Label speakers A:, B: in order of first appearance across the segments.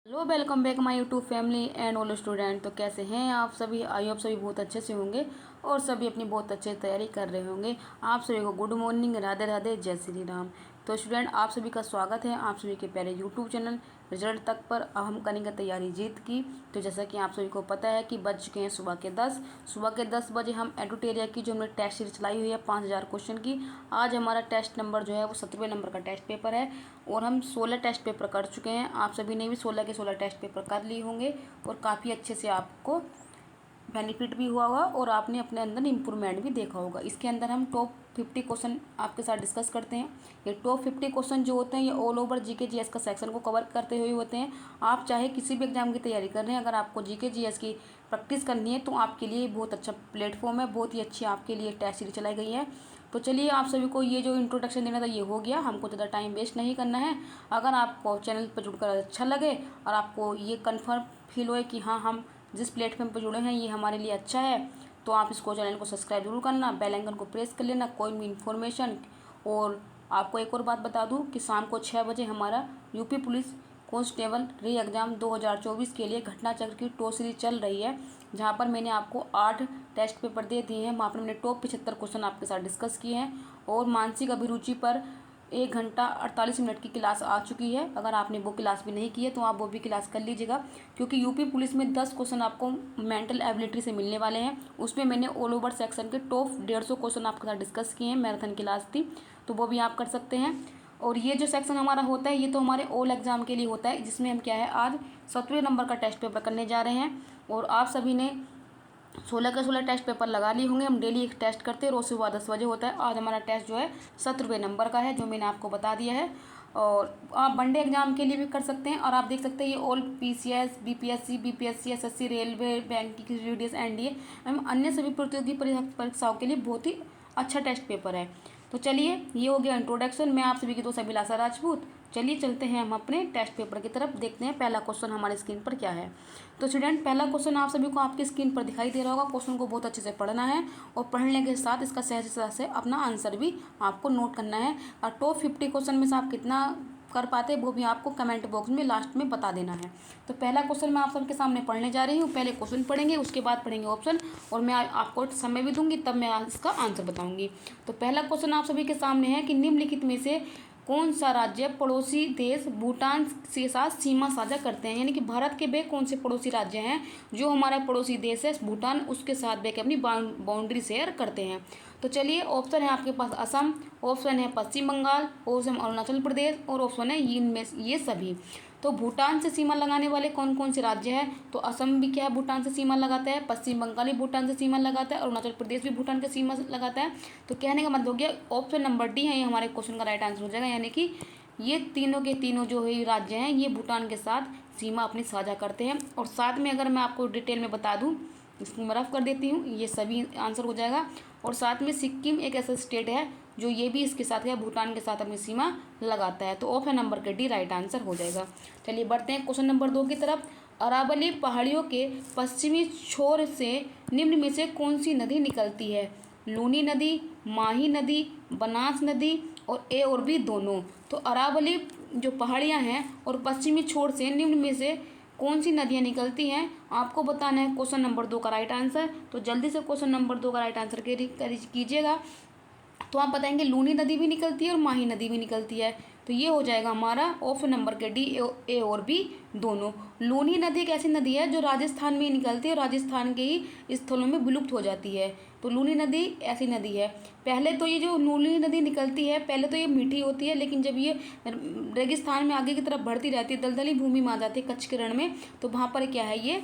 A: Hello, welcome back my YouTube family and all student. तो कैसे हैं आप सभी? आई होप सभी बहुत अच्छे से होंगे और सभी अपनी बहुत अच्छे तैयारी कर रहे होंगे। आप सभी को गुड मॉर्निंग, राधे राधे, जय श्री राम। तो स्टूडेंट, आप सभी का स्वागत है आप सभी के प्यारे यूट्यूब चैनल रिजल्ट तक पर। अब हम करेंगे तैयारी जीत की। तो जैसा कि आप सभी को पता है कि बज चुके हैं सुबह के 10 बजे। हम एडुटेरिया की जो हमने टेस्ट सीरीज चलाई हुई है 5000 क्वेश्चन की, आज हमारा टेस्ट नंबर जो है वो 17वें नंबर का टेस्ट पेपर है और हम 16 टेस्ट पेपर कर चुके हैं। आप सभी ने भी 16 के 16 टेस्ट पेपर कर लिए होंगे और काफ़ी अच्छे से आपको बेनिफिट भी हुआ होगा और आपने अपने अंदर इम्प्रूवमेंट भी देखा होगा। इसके अंदर हम टॉप 50 क्वेश्चन आपके साथ डिस्कस करते हैं। ये टॉप 50 क्वेश्चन जो होते हैं ये ऑल ओवर जीके जीएस का सेक्शन को कवर करते हुए होते हैं। आप चाहे किसी भी एग्जाम की तैयारी कर रहे हैं, अगर आपको जीके जीएस की प्रैक्टिस करनी है तो आपके लिए बहुत अच्छा प्लेटफॉर्म है, बहुत ही अच्छी आपके लिए टेस्ट सीरीज चलाई गई है। तो चलिए, आप सभी को ये जो इंट्रोडक्शन देना था ये हो गया, हमको ज़्यादा टाइम वेस्ट नहीं करना है। अगर आपको चैनल पर जुड़कर अच्छा लगे और आपको ये कन्फर्म फील होए कि हाँ, हम जिस प्लेटफॉर्म पर जुड़े हैं ये हमारे लिए अच्छा है, तो आप इसको चैनल को सब्सक्राइब जरूर करना, बेल आइकन को प्रेस कर लेना, कोई भी इन्फॉर्मेशन। और आपको एक और बात बता दूं कि शाम को 6 बजे हमारा यूपी पुलिस कांस्टेबल री एग्ज़ाम 2024 के लिए घटना चक्र की टॉप सीरीज चल रही है, जहां पर मैंने आपको 8 टेस्ट पेपर दे दिए हैं। वहाँ पर मैंने टॉप 75 क्वेश्चन आपके साथ डिस्कस किए हैं और मानसिक अभिरुचि पर 1 घंटा 48 मिनट की क्लास आ चुकी है। अगर आपने वो क्लास भी नहीं की है तो आप वो भी क्लास कर लीजिएगा, क्योंकि यूपी पुलिस में 10 क्वेश्चन आपको मेंटल एबिलिटी से मिलने वाले हैं। उसमें मैंने ऑल ओवर सेक्शन के टॉप 150 क्वेश्चन आपके साथ डिस्कस किए हैं, मैराथन क्लास थी, तो वो भी आप कर सकते हैं। और ये जो सेक्शन हमारा होता है ये तो हमारे ऑल एग्जाम के लिए होता है, जिसमें हम क्या है आज 17वें नंबर का टेस्ट पेपर करने जा रहे हैं। और आप सभी ने 16 के 16 टेस्ट पेपर लगा लिए होंगे। हम डेली एक टेस्ट करते हैं, रोज़ सुबह 10 बजे होता है। आज हमारा टेस्ट जो है 17वें नंबर का है, जो मैंने आपको बता दिया है। और आप वनडे एग्जाम के लिए भी कर सकते हैं। और आप देख सकते हैं ये all PCS, BPSC, BPSC, SSC, railway, banking, GDS, NDA एवं अन्य सभी प्रतियोगी परीक्षाओं के लिए बहुत ही अच्छा टेस्ट पेपर है। तो चलिए, ये हो गया इंट्रोडक्शन। मैं आप सभी की दोस्त अभिलाषा राजपूत। चलिए चलते हैं हम अपने टेस्ट पेपर की तरफ, देखते हैं पहला क्वेश्चन हमारे स्क्रीन पर क्या है। तो स्टूडेंट, पहला क्वेश्चन आप सभी को आपकी स्क्रीन पर दिखाई दे रहा होगा। क्वेश्चन को बहुत अच्छे से पढ़ना है और पढ़ने के साथ इसका सहज से अपना आंसर भी आपको नोट करना है। और टॉप 50 क्वेश्चन में से आप कितना कर पाते हैं वो भी आपको कमेंट बॉक्स में लास्ट में बता देना है। तो पहला क्वेश्चन मैं आप सबके सामने पढ़ने जा रही हूँ। पहले क्वेश्चन पढ़ेंगे, उसके बाद पढ़ेंगे ऑप्शन, और मैं आपको समय भी दूंगी, तब मैं इसका आंसर बताऊंगी। तो पहला क्वेश्चन आप सभी के सामने है कि निम्नलिखित में से कौन सा राज्य पड़ोसी देश भूटान के साथ सीमा साझा करते हैं? यानी कि भारत के वे कौन से पड़ोसी राज्य हैं जो हमारा पड़ोसी देश है भूटान, उसके साथ वे अपनी बाउंड्री शेयर करते हैं। तो चलिए, ऑप्शन है आपके पास असम, ऑप्शन है पश्चिम बंगाल, ऑप्शन अरुणाचल प्रदेश और ऑप्शन है इनमें ये सभी। तो भूटान से सीमा लगाने वाले कौन कौन से राज्य हैं? तो असम भी क्या है, भूटान से सीमा लगाता है, पश्चिम बंगाल भी भूटान से सीमा लगाता है, अरुणाचल प्रदेश भी भूटान के सीमा लगाता है। तो कहने का मतलब हो गया ऑप्शन नंबर डी है ये हमारे क्वेश्चन का राइट आंसर हो जाएगा। यानी कि ये तीनों के तीनों जो है राज्य हैं ये भूटान के साथ सीमा अपनी साझा करते हैं। और साथ में अगर मैं आपको डिटेल में बता दूँ, इसको मैं रफ कर देती हूँ, ये सभी आंसर हो जाएगा। और साथ में सिक्किम एक ऐसा स्टेट है जो ये भी इसके साथ है, भूटान के साथ अपनी सीमा लगाता है। तो ऑप्शन नंबर के डी राइट आंसर हो जाएगा। चलिए बढ़ते हैं क्वेश्चन नंबर 2 की तरफ। अरावली पहाड़ियों के पश्चिमी छोर से निम्न में से कौन सी नदी निकलती है? लूनी नदी, माही नदी, बनास नदी और ए और बी दोनों। तो अरावली जो पहाड़ियाँ हैं और पश्चिमी छोर से निम्न में से कौन सी नदियाँ निकलती हैं, आपको बताना है क्वेश्चन नंबर 2 का राइट आंसर। तो जल्दी से क्वेश्चन नंबर 2 का राइट आंसर कीजिएगा। तो आप बताएंगे लूनी नदी भी निकलती है और माही नदी भी निकलती है। तो ये हो जाएगा हमारा ऑप्शन नंबर के डी, ए और बी दोनों। लूनी नदी एक ऐसी नदी है जो राजस्थान में निकलती है और राजस्थान के ही स्थलों में विलुप्त हो जाती है। तो लूनी नदी ऐसी नदी है। पहले तो ये जो लूनी नदी निकलती है पहले तो ये मीठी होती है, लेकिन जब ये रेगिस्तान में आगे की तरफ बढ़ती रहती है, दलदली भूमि में आ जाती है, कच्छ के रण में, तो वहाँ पर क्या है ये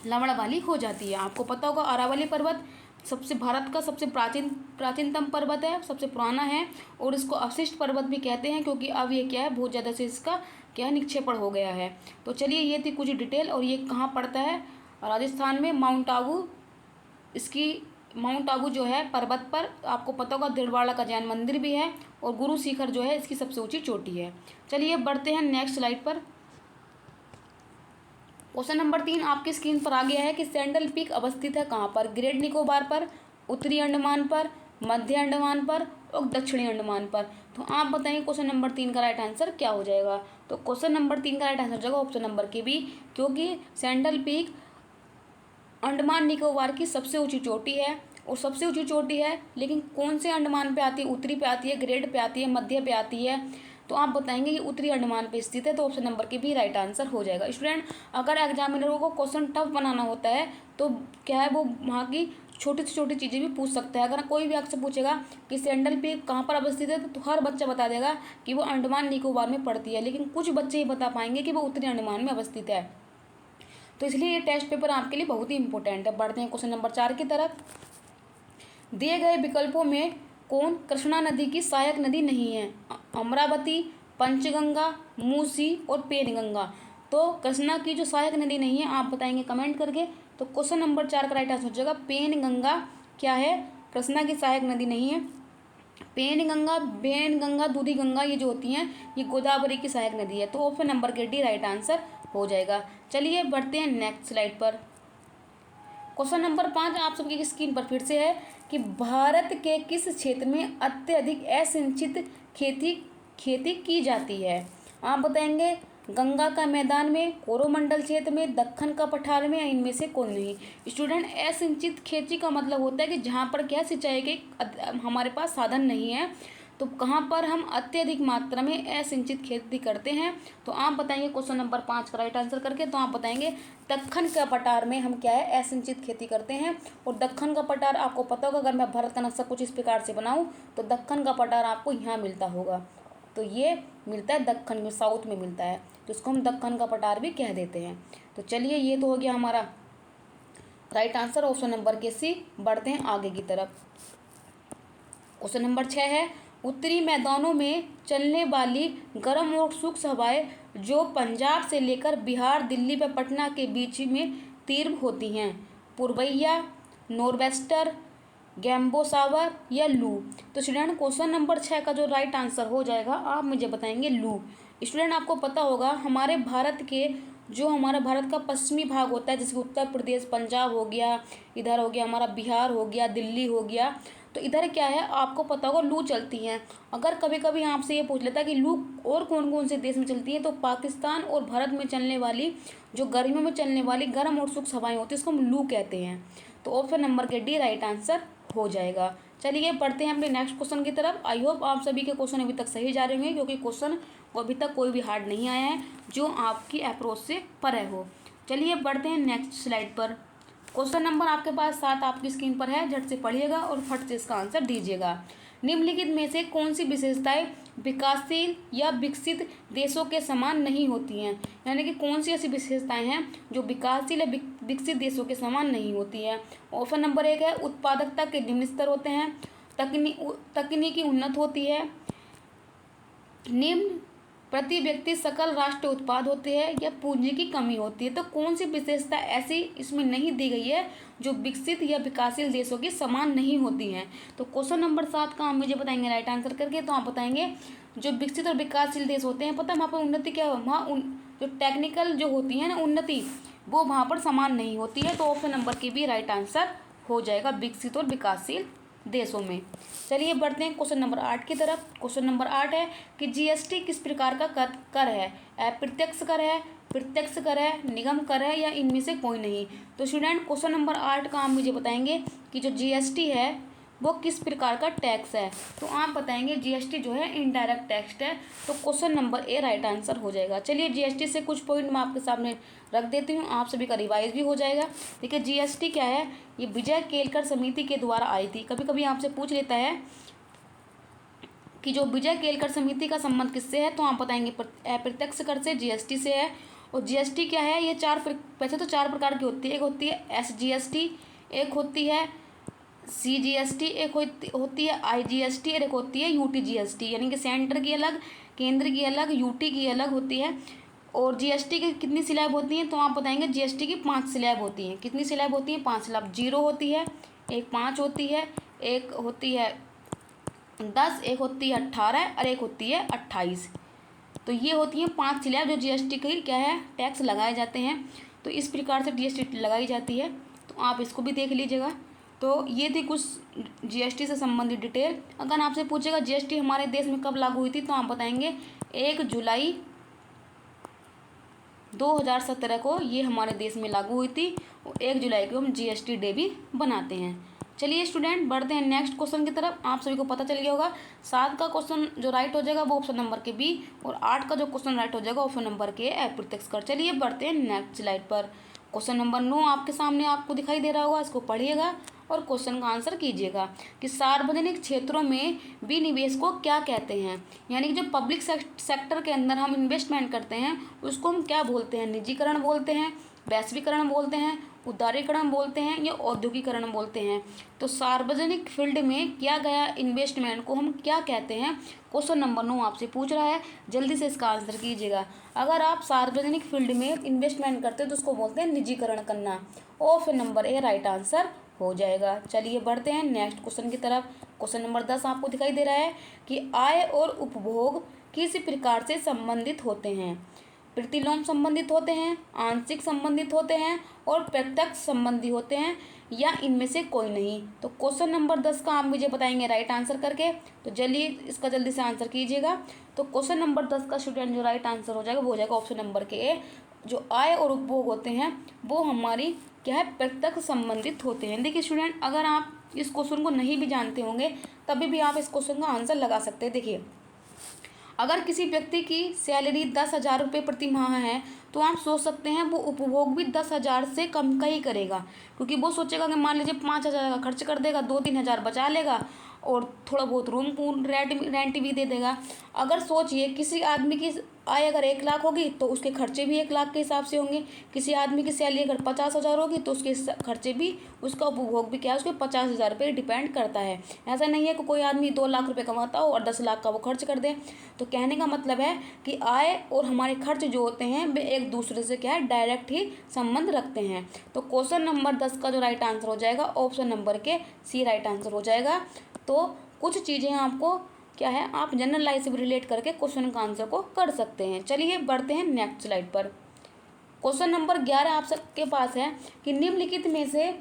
A: लवण वाली हो जाती है। आपको पता होगा अरावली पर्वत सबसे भारत का सबसे प्राचीनतम पर्वत है, सबसे पुराना है और इसको अवशिष्ट पर्वत भी कहते हैं, क्योंकि अब ये क्या है बहुत ज़्यादा से इसका क्या है निक्षेपण हो गया है। तो चलिए, ये थी कुछ डिटेल। और ये कहाँ पड़ता है? राजस्थान में माउंट आबू। इसकी माउंट आबू जो है पर्वत पर आपको पता होगा दिलवाड़ा का जैन मंदिर भी है और गुरु शिखर जो है इसकी सबसे ऊँची चोटी है। चलिए बढ़ते हैं नेक्स्ट स्लाइड पर। क्वेश्चन नंबर 3 आपकी स्क्रीन पर आ गया है कि सैंडल पीक अवस्थित है कहाँ पर? ग्रेट निकोबार पर, उत्तरी अंडमान पर, मध्य अंडमान पर और दक्षिणी अंडमान पर। तो आप बताएंगे क्वेश्चन नंबर 3 का राइट आंसर क्या हो जाएगा। तो क्वेश्चन नंबर 3 का राइट आंसर हो जाएगा ऑप्शन नंबर के बी, क्योंकि सैंडल पीक अंडमान निकोबार की सबसे ऊंची चोटी है, और सबसे ऊंची चोटी है, लेकिन कौन से अंडमान पे आती है, उत्तरी पे आती है, ग्रेड पे आती है, मध्य पे आती है। तो आप बताएंगे कि उत्तरी अंडमान पे स्थित है, तो ऑप्शन नंबर के भी राइट आंसर हो जाएगा। स्टूडेंट, अगर एग्जामिनरों को क्वेश्चन टफ बनाना होता है तो क्या है, वो वहाँ की छोटी से छोटी चीज़ें भी पूछ सकता है। अगर कोई भी आपसे पूछेगा कि सैंडल पीक कहाँ पर अवस्थित है, तो हर बच्चा बता देगा कि वो अंडमान निकोबार में पड़ती है, लेकिन कुछ बच्चे ही बता पाएंगे कि वो उत्तरी अंडमान में अवस्थित है। तो इसलिए ये टेस्ट पेपर आपके लिए बहुत ही इंपॉर्टेंट है। बढ़ते हैं क्वेश्चन नंबर 4 की तरफ। दिए गए विकल्पों में कौन कृष्णा नदी की सहायक नदी नहीं है? अमरावती, पंचगंगा, मूसी और पेनगंगा। तो कृष्णा की जो सहायक नदी नहीं है, आप बताएंगे कमेंट करके। तो क्वेश्चन नंबर 4 का राइट आंसर हो जाएगा पेनगंगा क्या है, कृष्णा की सहायक नदी नहीं है। पेनगंगा, बेनगंगा, दूधी गंगा ये जो होती हैं ये गोदावरी की सहायक नदी है। तो ऑप्शन नंबर के डी राइट आंसर हो जाएगा। चलिए बढ़ते हैं नेक्स्ट स्लाइड पर। क्वेश्चन नंबर 5 आप सबकी स्क्रीन पर फिर से है कि भारत के किस क्षेत्र में अत्यधिक असिंचित खेती की जाती है? आप बताएंगे गंगा का मैदान में, कोरोमंडल क्षेत्र में, दक्कन का पठार में, या इनमें से कोई नहीं। स्टूडेंट, असिंचित खेती का मतलब होता है कि जहाँ पर क्या सिंचाई के हमारे पास साधन नहीं है, तो कहाँ पर हम अत्यधिक मात्रा में असिंचित खेती करते हैं। तो आप बताएंगे क्वेश्चन नंबर 5 का राइट आंसर करके। तो आप बताएंगे दक्कन का पठार में हम क्या है, असिंचित खेती करते हैं। और दक्कन का पठार आपको पता होगा, अगर मैं भारत का नक्शा कुछ इस प्रकार से बनाऊं तो दक्कन का पठार आपको यहाँ मिलता होगा। तो ये मिलता है दक्कन में, साउथ में मिलता है, तो इसको हम दक्कन का पठार भी कह देते हैं। तो चलिए, ये तो हो गया हमारा राइट आंसर ऑप्शन नंबर के सी। बढ़ते हैं आगे की तरफ। क्वेश्चन नंबर 6 है, उत्तरी मैदानों में चलने वाली गर्म और शुष्क हवाएं जो पंजाब से लेकर बिहार, दिल्ली व पटना के बीच में तीव्र होती हैं, पूर्वैया, नॉर्वेस्टर, गैम्बो सावर या लू। तो स्टूडेंट, क्वेश्चन नंबर 6 का जो राइट आंसर हो जाएगा, आप मुझे बताएंगे लू। स्टूडेंट, आपको पता होगा हमारे हमारा भारत का पश्चिमी भाग होता है, जैसे उत्तर प्रदेश, पंजाब हो गया, इधर हो गया हमारा बिहार हो गया, दिल्ली हो गया, तो इधर क्या है आपको पता होगा लू चलती हैं। अगर कभी कभी आपसे ये पूछ लेता है कि लू और कौन कौन से देश में चलती है, तो पाकिस्तान और भारत में चलने वाली जो गर्मियों में चलने वाली गर्म और शुष्क हवाएं होती है, इसको हम लू कहते हैं। तो ऑप्शन नंबर के डी राइट आंसर हो जाएगा। चलिए बढ़ते हैं अपने नेक्स्ट क्वेश्चन की तरफ। आई होप आप सभी के क्वेश्चन अभी तक सही जा रहे होंगे, क्योंकि क्वेश्चन अभी तक कोई भी हार्ड नहीं आया है जो आपकी अप्रोच से परे हो। चलिए बढ़ते हैं नेक्स्ट स्लाइड पर। क्वेश्चन नंबर आपके पास 7 आपकी स्क्रीन पर है, झट से पढ़िएगा और फट से इसका आंसर दीजिएगा। निम्नलिखित में से कौन सी विशेषताएं विकासशील या विकसित देशों के समान नहीं होती हैं? यानी कि कौन सी ऐसी विशेषताएं हैं जो विकासशील या विकसित देशों के समान नहीं होती है? ऑप्शन नंबर 1 है उत्पादकता के निम्न स्तर होते हैं, तकनीकी उन्नत होती है, निम्न प्रति व्यक्ति सकल राष्ट्रीय उत्पाद होते हैं, या पूंजी की कमी होती है। तो कौन सी विशेषता ऐसी इसमें नहीं दी गई है जो विकसित या विकासशील देशों के समान नहीं होती हैं? तो क्वेश्चन नंबर 7 का आप मुझे बताएंगे राइट आंसर करके। तो आप बताएंगे जो विकसित और विकासशील देश होते हैं, पता है वहाँ पर उन्नति क्या है, वहाँ जो टेक्निकल जो होती है ना उन्नति, वो वहाँ पर समान नहीं होती है। तो ऑप्शन नंबर की भी राइट आंसर हो जाएगा विकसित और विकासशील देशों में। चलिए बढ़ते हैं क्वेश्चन नंबर 8 की तरफ। क्वेश्चन नंबर 8 है कि जीएसटी किस प्रकार का कर है? अप्रत्यक्ष कर है, प्रत्यक्ष कर है, निगम कर है, या इनमें से कोई नहीं। तो स्टूडेंट, क्वेश्चन नंबर 8 का आप मुझे बताएंगे कि जो जीएसटी है वो किस प्रकार का टैक्स है? तो आप बताएंगे जीएसटी जो है इनडायरेक्ट टैक्स है। तो question number A right answer हो जाएगा। चलिए जीएसटी से कुछ पॉइंट मैं आपके सामने रख देती हूँ, आप सभी का रिवाइज भी हो जाएगा। देखिए जीएसटी क्या है, ये विजय केलकर समिति के द्वारा आई थी। कभी कभी आपसे पूछ लेता है कि जो विजय केलकर समिति का संबंध किससे है, तो आप बताएंगे अप्रत्यक्ष कर से, जीएसटी से है। और जीएसटी क्या है, ये वैसे तो 4 प्रकार की होती है। एक होती है एसजीएसटी, एक होती है सीजीएसटी, एक होती है आईजीएसटी, और एक होती है यूटीजीएसटी, यानी कि सेंटर की अलग, केंद्र की अलग, यूटी की अलग होती है। और जीएसटी की कितनी स्लैब होती हैं, तो आप बताएंगे जीएसटी की 5 स्लैब होती हैं। कितनी स्लैब होती हैं? 5 स्लैब। 0 होती है, एक 5 होती है, एक होती है 10, एक होती है 18 और एक होती है 28। तो ये होती हैं 5 स्लैब जो जीएसटी की क्या है टैक्स लगाए जाते हैं। तो इस प्रकार से जीएसटी लगाई जाती है, तो आप इसको भी देख लीजिएगा। तो ये थी कुछ जीएसटी से संबंधित डिटेल। अगर आपसे पूछेगा जीएसटी हमारे देश में कब लागू हुई थी, तो आप बताएंगे 1 जुलाई 2017 को ये हमारे देश में लागू हुई थी। 1 जुलाई को हम जीएसटी डे भी बनाते हैं। चलिए स्टूडेंट, बढ़ते हैं नेक्स्ट क्वेश्चन की तरफ। आप सभी को पता चल गया होगा 7 का क्वेश्चन जो राइट हो जाएगा वो ऑप्शन नंबर के बी, और 8 का जो क्वेश्चन राइट हो जाएगा ऑप्शन नंबर के अप्रत्यक्ष कर। चलिए बढ़ते हैं नेक्स्ट स्लाइड पर। क्वेश्चन नंबर 9 आपके सामने आपको दिखाई दे रहा होगा, इसको पढ़िएगा और क्वेश्चन का आंसर कीजिएगा कि सार्वजनिक क्षेत्रों में विनिवेश को क्या कहते हैं। यानी कि जो पब्लिक सेक्टर के अंदर हम इन्वेस्टमेंट करते हैं उसको हम क्या बोलते हैं? निजीकरण बोलते हैं, वैश्वीकरण बोलते हैं, उदारीकरण बोलते हैं या औद्योगिकरण बोलते हैं। तो सार्वजनिक फील्ड में किया गया इन्वेस्टमेंट को हम क्या कहते हैं? क्वेश्चन नंबर 9 आपसे पूछ रहा है, जल्दी से इसका आंसर कीजिएगा। अगर आप सार्वजनिक फील्ड में इन्वेस्टमेंट करते हैं तो उसको बोलते हैं निजीकरण करना। Option number A right answer हो जाएगा। चलिए बढ़ते हैं नेक्स्ट क्वेश्चन की तरफ। क्वेश्चन नंबर 10 आपको दिखाई दे रहा है कि आय और उपभोग किस प्रकार से संबंधित होते हैं? प्रतिलोम संबंधित होते हैं, आंशिक संबंधित होते हैं और प्रत्यक्ष संबंधी होते हैं, या इनमें से कोई नहीं। तो क्वेश्चन नंबर 10 का आप मुझे बताएंगे राइट आंसर करके। तो चलिए इसका जल्दी से आंसर कीजिएगा। तो क्वेश्चन नंबर 10 का स्टूडेंट जो राइट आंसर हो जाएगा वो हो जाएगा ऑप्शन नंबर के ए। जो आय और उपभोग होते हैं वो हमारी क्या है? प्रत्यक्ष संबंधित होते हैं। देखिए स्टूडेंट, अगर आप इस क्वेश्चन को नहीं भी जानते होंगे तभी भी आप इस क्वेश्चन का आंसर लगा सकते हैं। देखिए, अगर किसी व्यक्ति की सैलरी 10,000 रुपये प्रति माह है तो आप सोच सकते हैं वो उपभोग भी 10,000 से कम का ही करेगा, क्योंकि वो सोचेगा कि मान लीजिए 5,000 का खर्च कर देगा, 2-3 हज़ार बचा लेगा और थोड़ा बहुत रूम रेंट भी दे देगा। अगर सोचिए किसी आदमी की आय अगर 1 लाख होगी तो उसके खर्चे भी 1 लाख के हिसाब से होंगे। किसी आदमी की सैलरी अगर 50,000 होगी तो उसके खर्चे भी, उसका उपभोग भी क्या है, उसके 50,000 रुपये डिपेंड करता है। ऐसा नहीं है कि कोई आदमी 2 लाख रुपये कमाता हो और 10 लाख का वो खर्च कर दे। तो कहने का मतलब है कि आय और हमारे खर्च जो होते हैं वे एक दूसरे से क्या है? डायरेक्ट ही संबंध रखते हैं। तो क्वेश्चन नंबर 10 का जो राइट आंसर हो जाएगा ऑप्शन नंबर के सी राइट आंसर हो जाएगा। तो कुछ चीज़ें आपको क्या है, आप जनरल लाइफ से रिलेट करके क्वेश्चन का आंसर को कर सकते हैं। चलिए बढ़ते हैं नेक्स्ट स्लाइड पर। क्वेश्चन नंबर 11 आप सबके पास है कि निम्नलिखित में से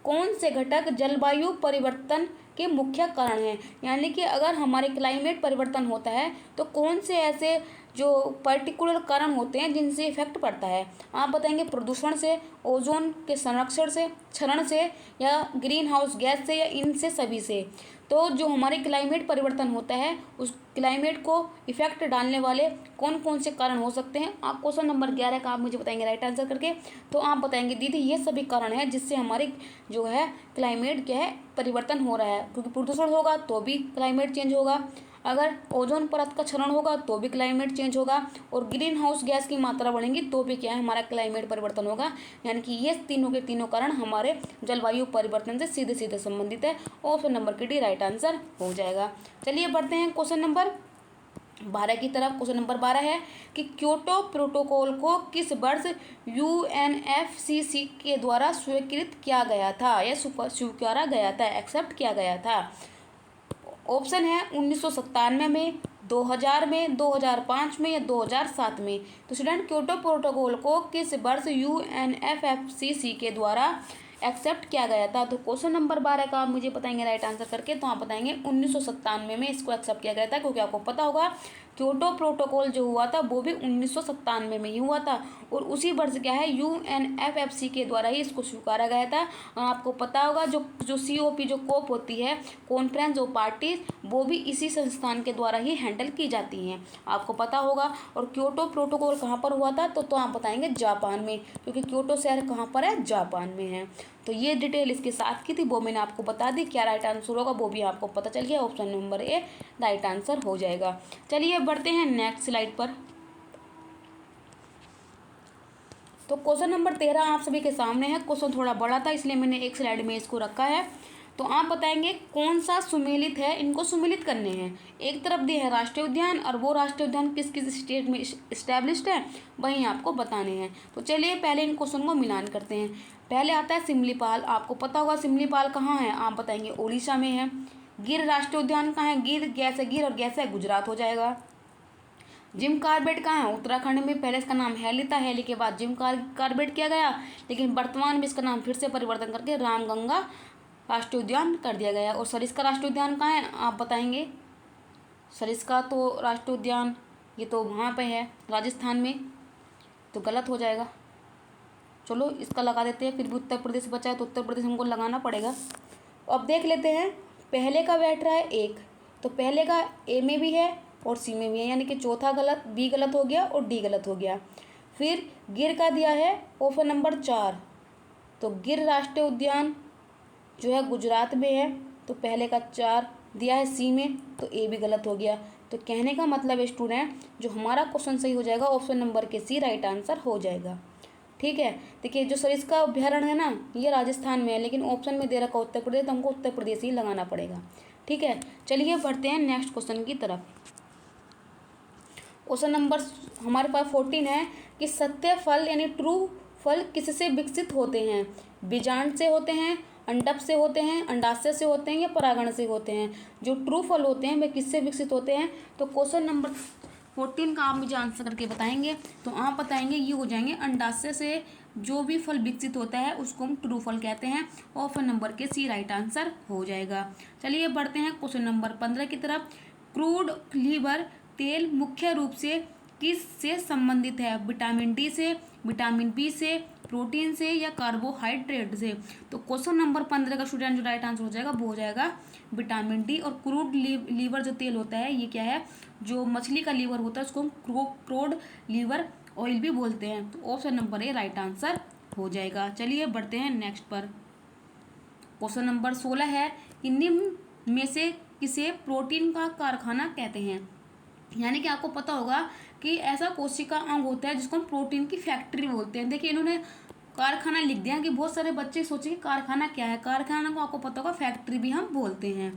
A: कौन से घटक जलवायु परिवर्तन के मुख्य कारण हैं? यानी कि अगर हमारे क्लाइमेट परिवर्तन होता है तो कौन से ऐसे जो पर्टिकुलर कारण होते हैं जिनसे इफेक्ट पड़ता है? आप बताएंगे प्रदूषण से, ओजोन के संरक्षण से, क्षरण से, या ग्रीन हाउस गैस से, या इनसे सभी से। तो जो हमारे क्लाइमेट परिवर्तन होता है उस क्लाइमेट को इफेक्ट डालने वाले कौन कौन से कारण हो सकते हैं? आप क्वेश्चन नंबर 11 का आप मुझे बताएंगे राइट आंसर करके। तो आप बताएंगे दीदी ये सभी कारण हैं जिससे हमारे जो है क्लाइमेट क्या है, परिवर्तन हो रहा है। क्योंकि प्रदूषण होगा तो भी क्लाइमेट चेंज होगा, अगर ओजोन परत का क्षरण होगा तो भी क्लाइमेट चेंज होगा, और ग्रीन हाउस गैस की मात्रा बढ़ेगी तो भी क्या है, हमारा क्लाइमेट परिवर्तन होगा। यानी कि ये तीनों के तीनों कारण हमारे जलवायु परिवर्तन से सीधे सीधे संबंधित है। ऑप्शन नंबर के डी राइट आंसर हो जाएगा। चलिए बढ़ते हैं क्वेश्चन नंबर 12 की तरफ। क्वेश्चन नंबर 12 है कि क्योटो प्रोटोकॉल को किस वर्ष यूएनएफसीसी के द्वारा स्वीकृत किया गया था या स्वीकारा गया था, एक्सेप्ट किया गया था? ऑप्शन है 1997 में, 2000 में, 2005 में, या 2007 में। तो स्टूडेंट, क्योटो प्रोटोकॉल को किस वर्ष यूएनएफसीसी के द्वारा एक्सेप्ट किया गया था? तो क्वेश्चन नंबर 12 का आप मुझे बताएंगे राइट आंसर करके। तो आप बताएंगे 1997 में इसको एक्सेप्ट किया गया था, क्योंकि आपको पता होगा क्योटो प्रोटोकॉल जो हुआ था वो भी 1997 में ही हुआ था, और उसी वर्ष क्या है, यूएनएफसीसी के द्वारा ही इसको स्वीकारा गया था। आपको पता होगा जो COP जो कोप होती है, कॉन्फ्रेंस ऑफ पार्टीज, वो भी इसी संस्थान के द्वारा ही हैंडल की जाती हैं, आपको पता होगा। और क्योटो प्रोटोकॉल कहाँ पर हुआ था? तो आप बताएंगे जापान में, क्योंकि क्योटो शहर कहाँ पर है, जापान में है। तो ये डिटेल इसके साथ की थी, वो मैंने आपको बता दी। क्या राइट आंसर होगा वो भी आपको पता चल गया। Option number A right answer हो जाएगा। चलिए बढ़ते हैं नेक्स्ट स्लाइड पर। तो क्वेश्चन नंबर 13 आप सभी के सामने है। क्वेश्चन थोड़ा बड़ा था इसलिए मैंने एक स्लाइड में इसको रखा है। तो आप बताएंगे कौन सा सुमेलित है, इनको सुमेलित करने हैं। एक तरफ दिए है राष्ट्रीय उद्यान, और वो राष्ट्रीय उद्यान किस किस स्टेट में इस्टेब्लिश्ड है वहीं आपको बताने हैं। तो चलिए पहले इन क्वेश्चन को मिलान करते हैं। पहले आता है सिमलीपाल। आपको पता होगा सिमलीपाल कहाँ है, आप बताएंगे उड़ीसा में है। गिर राष्ट्रीय उद्यान कहाँ है? गिर गैस है, गिर और गैस है, गुजरात हो जाएगा। जिम कार्बेट कहाँ है? उत्तराखंड में। पहले इसका नाम हेली था, हेली के बाद जिम कार्बेट किया गया, लेकिन वर्तमान में इसका नाम फिर से परिवर्तन करके रामगंगा राष्ट्रीय उद्यान कर दिया गया है। और सरिस्का राष्ट्रीय उद्यान कहाँ है आप बताएंगे? सरिस्का तो राष्ट्रीय उद्यान ये तो वहाँ पे है राजस्थान में, तो गलत हो जाएगा। चलो इसका लगा देते हैं, फिर भी उत्तर प्रदेश बचा है तो उत्तर प्रदेश हमको लगाना पड़ेगा। अब देख लेते हैं, पहले का बैठ रहा है 1, तो पहले का ए में भी है और सी में भी है, यानी कि चौथा गलत, बी गलत हो गया और डी गलत हो गया। फिर गिर का दिया है ऑप्शन नंबर 4, तो गिर राष्ट्रीय उद्यान जो है गुजरात में है, तो पहले का 4 दिया है सी में, तो ए भी गलत हो गया। तो कहने का मतलब है स्टूडेंट, जो हमारा क्वेश्चन सही हो जाएगा ऑप्शन नंबर के सी राइट आंसर हो जाएगा। ठीक है, देखिए जो सरिस्का अभ्यारण्य है ना, ये राजस्थान में है, लेकिन ऑप्शन में दे रखा उत्तर प्रदेश, तो हमको उत्तर प्रदेश ही लगाना पड़ेगा। ठीक है, चलिए बढ़ते हैं नेक्स्ट क्वेश्चन की तरफ। क्वेश्चन नंबर हमारे पास 14 है कि सत्य फल यानी ट्रू फल किससे विकसित होते हैं? बीजांड से होते हैं, अंडप से होते हैं, अंडाशय से होते हैं या परागण से होते हैं? जो ट्रू फल होते हैं वे किससे विकसित होते हैं? तो क्वेश्चन नंबर 14 का आप मुझे आंसर करके बताएंगे, तो आप बताएंगे ये हो जाएंगे अंडाशय से जो भी फल विकसित होता है उसको हम ट्रू फल कहते हैं। ऑप्शन नंबर के सी राइट आंसर हो जाएगा। चलिए बढ़ते हैं क्वेश्चन नंबर 15 की तरफ। क्रूड लीवर तेल मुख्य रूप से किस से संबंधित है? विटामिन डी से, विटामिन बी से, प्रोटीन से या कार्बोहाइड्रेट से? तो क्वेश्चन नंबर 15 का स्टूडेंट जो राइट आंसर हो जाएगा वो हो जाएगा विटामिन डी। और क्रूड लीवर जो तेल होता है ये क्या है? जो मछली का लीवर होता है उसको हम क्रूड लीवर ऑयल भी बोलते हैं। तो option number A right answer हो जाएगा। चलिए बढ़ते हैं नेक्स्ट पर। क्वेश्चन नंबर 16 है कि निम्न में से किसे प्रोटीन का कारखाना कहते हैं? यानी कि आपको पता होगा कि ऐसा कोशिका अंग होता है जिसको हम प्रोटीन की फैक्ट्री बोलते हैं। देखिए इन्होंने कारखाना लिख दिया कि बहुत सारे बच्चे सोचेंगे कारखाना क्या है। कारखाना को आपको पता होगा फैक्ट्री भी हम बोलते हैं।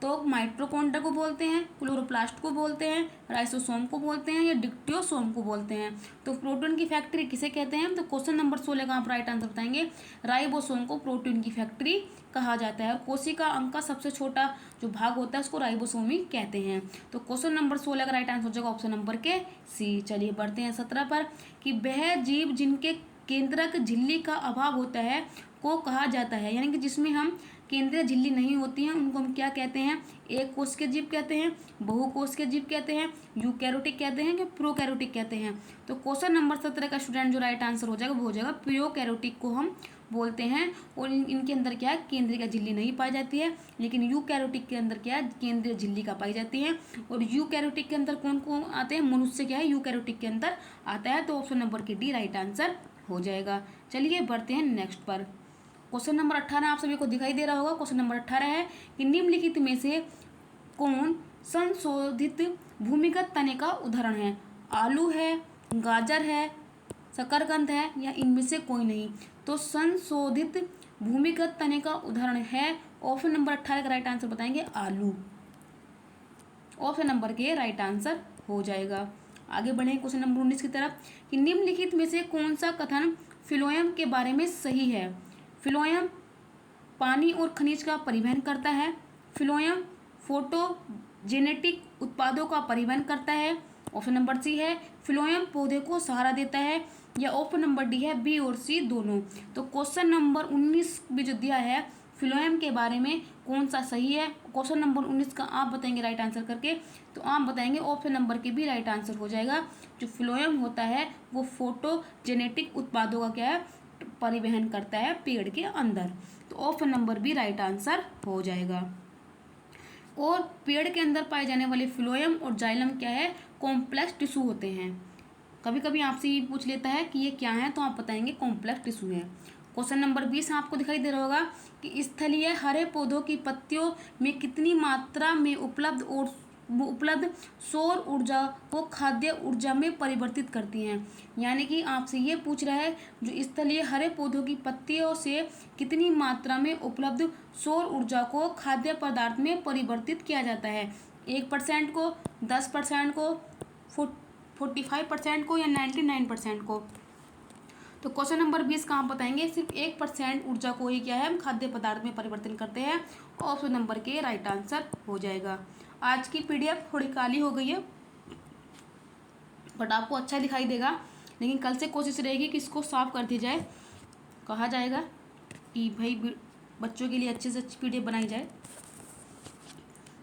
A: तो माइटोकॉन्ड्रिया को बोलते हैं, क्लोरोप्लास्ट को बोलते हैं, राइसोसोम को बोलते हैं या डिक्टियोसोम को बोलते हैं। तो प्रोटीन की फैक्ट्री किसे कहते हैं? तो क्वेश्चन नंबर 16 का आप राइट आंसर बताएंगे राइबोसोम को प्रोटीन की फैक्ट्री कहा जाता है। कोशिका अंग का सबसे छोटा जो भाग होता है उसको राइबोसोम ही कहते हैं। तो क्वेश्चन नंबर 16 का राइट आंसर हो जाएगा ऑप्शन नंबर के सी। चलिए बढ़ते हैं 17 पर कि वह जीव जिनके केंद्रक झिल्ली का अभाव होता है को कहा जाता है। यानी कि जिसमें हम केंद्रीय झिल्ली नहीं होती हैं उनको हम क्या कहते हैं? एक कोश के जीव कहते हैं, बहुकोश के जीव कहते हैं, यूकैरियोटिक कहते हैं कि प्रोकैरियोटिक कहते हैं? तो क्वेश्चन नंबर 17 का स्टूडेंट जो राइट आंसर हो जाएगा वो हो जाएगा प्रोकैरियोटिक को हम बोलते हैं। और इनके अंदर क्या है? केंद्रीय झिल्ली नहीं पाई जाती है, लेकिन यूकैरियोटिक के अंदर क्या है? केंद्रीय झिल्ली का पाई जाती है। और यूकैरियोटिक के अंदर कौन कौन आते हैं? मनुष्य क्या है यूकैरियोटिक के अंदर आता है। तो ऑप्शन नंबर के डी राइट आंसर हो जाएगा। चलिए बढ़ते हैं नेक्स्ट पर। क्वेश्चन नंबर 18 आप सभी को दिखाई दे रहा होगा। क्वेश्चन नंबर 18 है कि निम्नलिखित में से कौन संशोधित भूमिगत तने का उदाहरण है? आलू है, गाजर है, शकरकंद है या इनमें से कोई नहीं? तो संशोधित भूमिगत तने का उदाहरण है ऑप्शन नंबर 18 का राइट आंसर बताएंगे आलू। ऑप्शन नंबर के राइट आंसर हो जाएगा। आगे बढ़े क्वेश्चन नंबर 19 की तरफ कि निम्नलिखित में से कौन सा कथन फिलोयम के बारे में सही है? फिलोयम पानी और खनिज का परिवहन करता है, फिलोयम फोटोजेनेटिक उत्पादों का परिवहन करता है, ऑप्शन नंबर सी है फिलोयम पौधे को सहारा देता है, या ऑप्शन नंबर डी है बी और सी दोनों। तो क्वेश्चन नंबर 19 भी जो दिया है फिलोयम के बारे में कौन सा सही है? क्वेश्चन नंबर 19 का आप बताएंगे राइट आंसर करके, तो आप बताएंगे ऑप्शन नंबर के भी राइट आंसर हो जाएगा। जो फिलोयम होता है वो फोटोजेनेटिक उत्पादों का क्या है? परिवहन करता है पेड़ के अंदर। तो ऑप्शन नंबर भी राइट आंसर हो जाएगा। और पेड़ के अंदर पाए जाने वाले फिलोयम और जाइलम क्या है? कॉम्प्लेक्स टिश्यू होते हैं। कभी कभी आपसे ये पूछ लेता है कि ये क्या है, तो आप बताएंगे कॉम्प्लेक्स टिश्यू है। क्वेश्चन नंबर 20 आपको दिखाई दे रहा होगा कि स्थलीय हरे पौधों की पत्तियों में कितनी मात्रा में उपलब्ध सौर ऊर्जा को खाद्य ऊर्जा में परिवर्तित करती हैं। यानी कि आपसे ये पूछ रहा है जो स्थलीय हरे पौधों की पत्तियों से कितनी मात्रा में उपलब्ध सौर ऊर्जा को खाद्य पदार्थ में परिवर्तित किया जाता है? 1% को, 10% को, 45% को या 99% को? तो क्वेश्चन नंबर 20 का आप बताएंगे सिर्फ 1% ऊर्जा को ही क्या है हम खाद्य पदार्थ में परिवर्तन करते हैं। ऑप्शन नंबर के राइट आंसर हो जाएगा। आज की पीडीएफ थोड़ी काली हो गई है बट आपको अच्छा दिखाई देगा, लेकिन कल से कोशिश रहेगी कि इसको साफ कर दी जाए। कहा जाएगा कि भाई बच्चों के लिए अच्छे से अच्छी PDF बनाई जाए।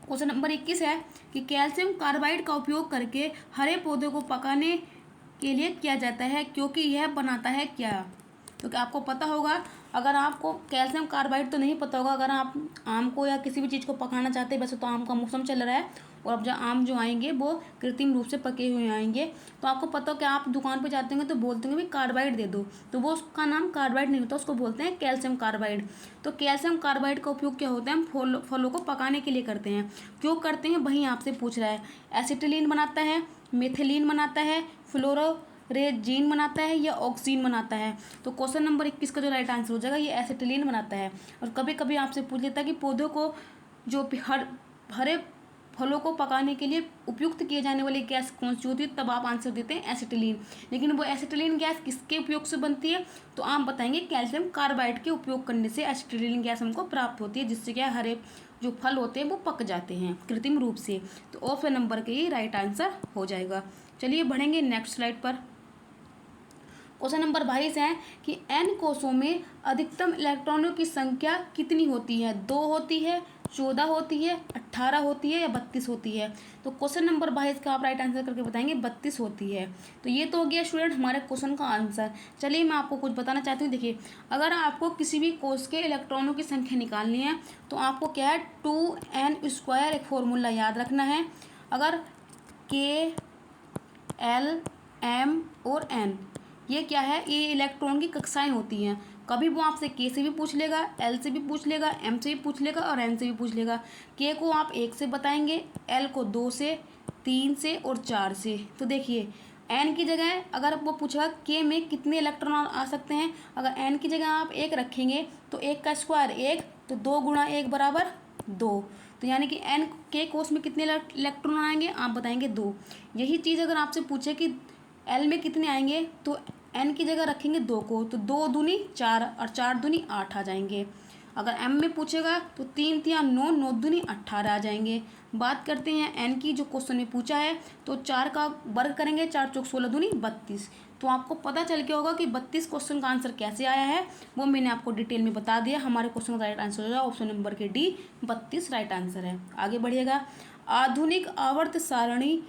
A: क्वेश्चन नंबर 21 है कि कैल्शियम कार्बाइड का उपयोग करके हरे पौधे को पकाने के लिए किया जाता है क्योंकि यह बनाता है क्या। तो क्या आपको पता होगा, अगर आपको कैल्शियम कार्बाइड तो नहीं पता होगा, अगर आप आम को या किसी भी चीज़ को पकाना चाहते हैं, वैसे तो आम का मौसम चल रहा है और अब जो आम जो आएंगे वो कृत्रिम रूप से पके हुए आएंगे, तो आपको पता हो कि आप दुकान पे जाते होंगे तो बोलते होंगे भी कार्बाइड दे दो, तो वो उसका नाम कार्बाइड नहीं होता, उसको बोलते हैं कैल्शियम कार्बाइड। तो कैल्शियम कार्बाइड का उपयोग क्या होता है, हम फलों को पकाने के लिए करते हैं। क्यों करते हैं वही आपसे पूछ रहा है। एसिटिलीन बनाता है, मेथिलीन बनाता है, फ्लोरोरेजीन बनाता है या ऑक्सीन बनाता है। तो क्वेश्चन नंबर 21 का जो राइट आंसर हो जाएगा ये एसिटिलीन बनाता है। और कभी कभी आपसे पूछ लेता है कि पौधों को जो हरे फलों को पकाने के लिए उपयुक्त किए जाने वाली गैस कौन सी होती है, तब आप आंसर देते हैं एसिटिलीन। लेकिन वो एसिटिलीन गैस किसके उपयोग से बनती है, तो आप बताएंगे कैल्शियम कार्बाइड के उपयोग करने से एसिटिलीन गैस हमको प्राप्त होती है, जिससे क्या हरे जो फल होते हैं वो पक जाते हैं कृत्रिम रूप से। तो ऑप्शन नंबर के ही राइट आंसर हो जाएगा। चलिए बढ़ेंगे नेक्स्ट स्लाइड पर। क्वेश्चन नंबर 22 है कि n कोषों में अधिकतम इलेक्ट्रॉनों की संख्या कितनी होती है, 2 होती है, 14 होती है, 18 होती है या 32 होती है। तो क्वेश्चन नंबर 22 का आप राइट आंसर करके बताएंगे 32 होती है। तो ये तो हो गया स्टूडेंट हमारे क्वेश्चन का आंसर। चलिए मैं आपको कुछ बताना चाहती हूँ। देखिए, अगर आपको किसी भी कोष के इलेक्ट्रॉनों की संख्या निकालनी है तो आपको क्या है 2n² एक फॉर्मूला याद रखना है। अगर K, L, M और N ये क्या है, ये इलेक्ट्रॉन की कक्षाएं होती हैं। कभी वो आपसे K से भी पूछ लेगा, L से भी पूछ लेगा, M से भी पूछ लेगा और N से भी पूछ लेगा। K को आप 1 से बताएंगे, L को 2 से, 3 से और 4 से। तो देखिए N की जगह अगर वो पूछेगा K में कितने इलेक्ट्रॉन आ सकते हैं, अगर N की जगह आप 1 रखेंगे तो 1 का स्क्वायर 1, तो 2 गुणा 1 बराबर 2। तो यानी कि N के कोष में कितने इलेक्ट्रॉन आएंगे, आप बताएंगे 2। यही चीज़ अगर आपसे पूछे कि L में कितने आएंगे, तो n की जगह रखेंगे 2 को, तो 2 दूनी 4 और 4 दूनी 8 आ जाएंगे। अगर m में पूछेगा तो 3 तिया 9, 9 दूनी 18 आ जाएंगे। बात करते हैं n की, जो क्वेश्चन में पूछा है, तो 4 का वर्ग करेंगे, 4 चौक 16 दूनी 32। तो आपको पता चल गया होगा कि 32 क्वेश्चन का आंसर कैसे आया है, वो मैंने आपको डिटेल में बता दिया। हमारे क्वेश्चन का राइट आंसर हो जाएगा ऑप्शन नंबर के डी, 32 राइट आंसर है। आगे बढ़िएगा। आधुनिक आवर्त सारणी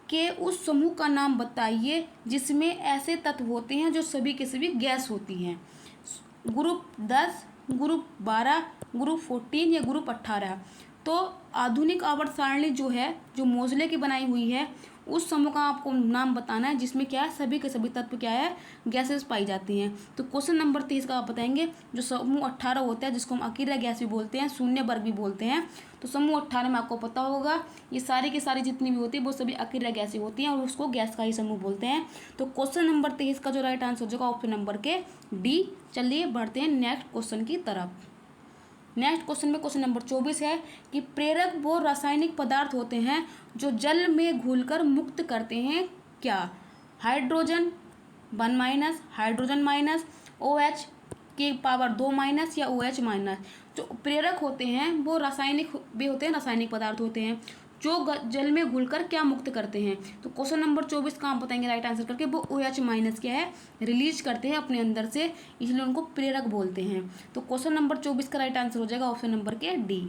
A: के उस समूह का नाम बताइए जिसमें ऐसे तत्व होते हैं जो सभी के सभी गैस होती हैं। ग्रुप 10, ग्रुप 12, ग्रुप 14 या ग्रुप 18। तो आधुनिक आवर्त सारणी जो है, जो मोज़ले की बनाई हुई है, उस समूह का आपको नाम बताना है जिसमें क्या है, सभी के सभी तत्व क्या है, गैसेस पाई जाती हैं। तो क्वेश्चन नंबर 23 का आप बताएंगे जो समूह 18 होता है, जिसको हम अकेला गैस भी बोलते हैं, शून्य वर्ग भी बोलते हैं। तो समूह 18 में आपको पता होगा ये सारी की सारी जितनी भी होती है वो सभी अकेला गैस ही होती हैं और उसको गैस का ही समूह बोलते हैं। तो क्वेश्चन नंबर 23 का जो राइट आंसर हो जाएगा ऑप्शन नंबर के डी। चलिए बढ़ते हैं नेक्स्ट क्वेश्चन की तरफ। नेक्स्ट क्वेश्चन में क्वेश्चन नंबर 24 है कि प्रेरक वो रासायनिक पदार्थ होते हैं जो जल में घुलकर मुक्त करते हैं क्या। हाइड्रोजन 1-, हाइड्रोजन माइनस, OH की पावर 2- या OH-। जो प्रेरक होते हैं वो रासायनिक भी होते हैं, रासायनिक पदार्थ होते हैं जो जल में घुलकर क्या मुक्त करते हैं। तो क्वेश्चन नंबर 24 का आप बताएंगे राइट आंसर करके, वो OH- क्या है, रिलीज करते हैं अपने अंदर से, इसलिए उनको प्रेरक बोलते हैं। तो क्वेश्चन नंबर 24 का राइट आंसर हो जाएगा ऑप्शन नंबर के डी।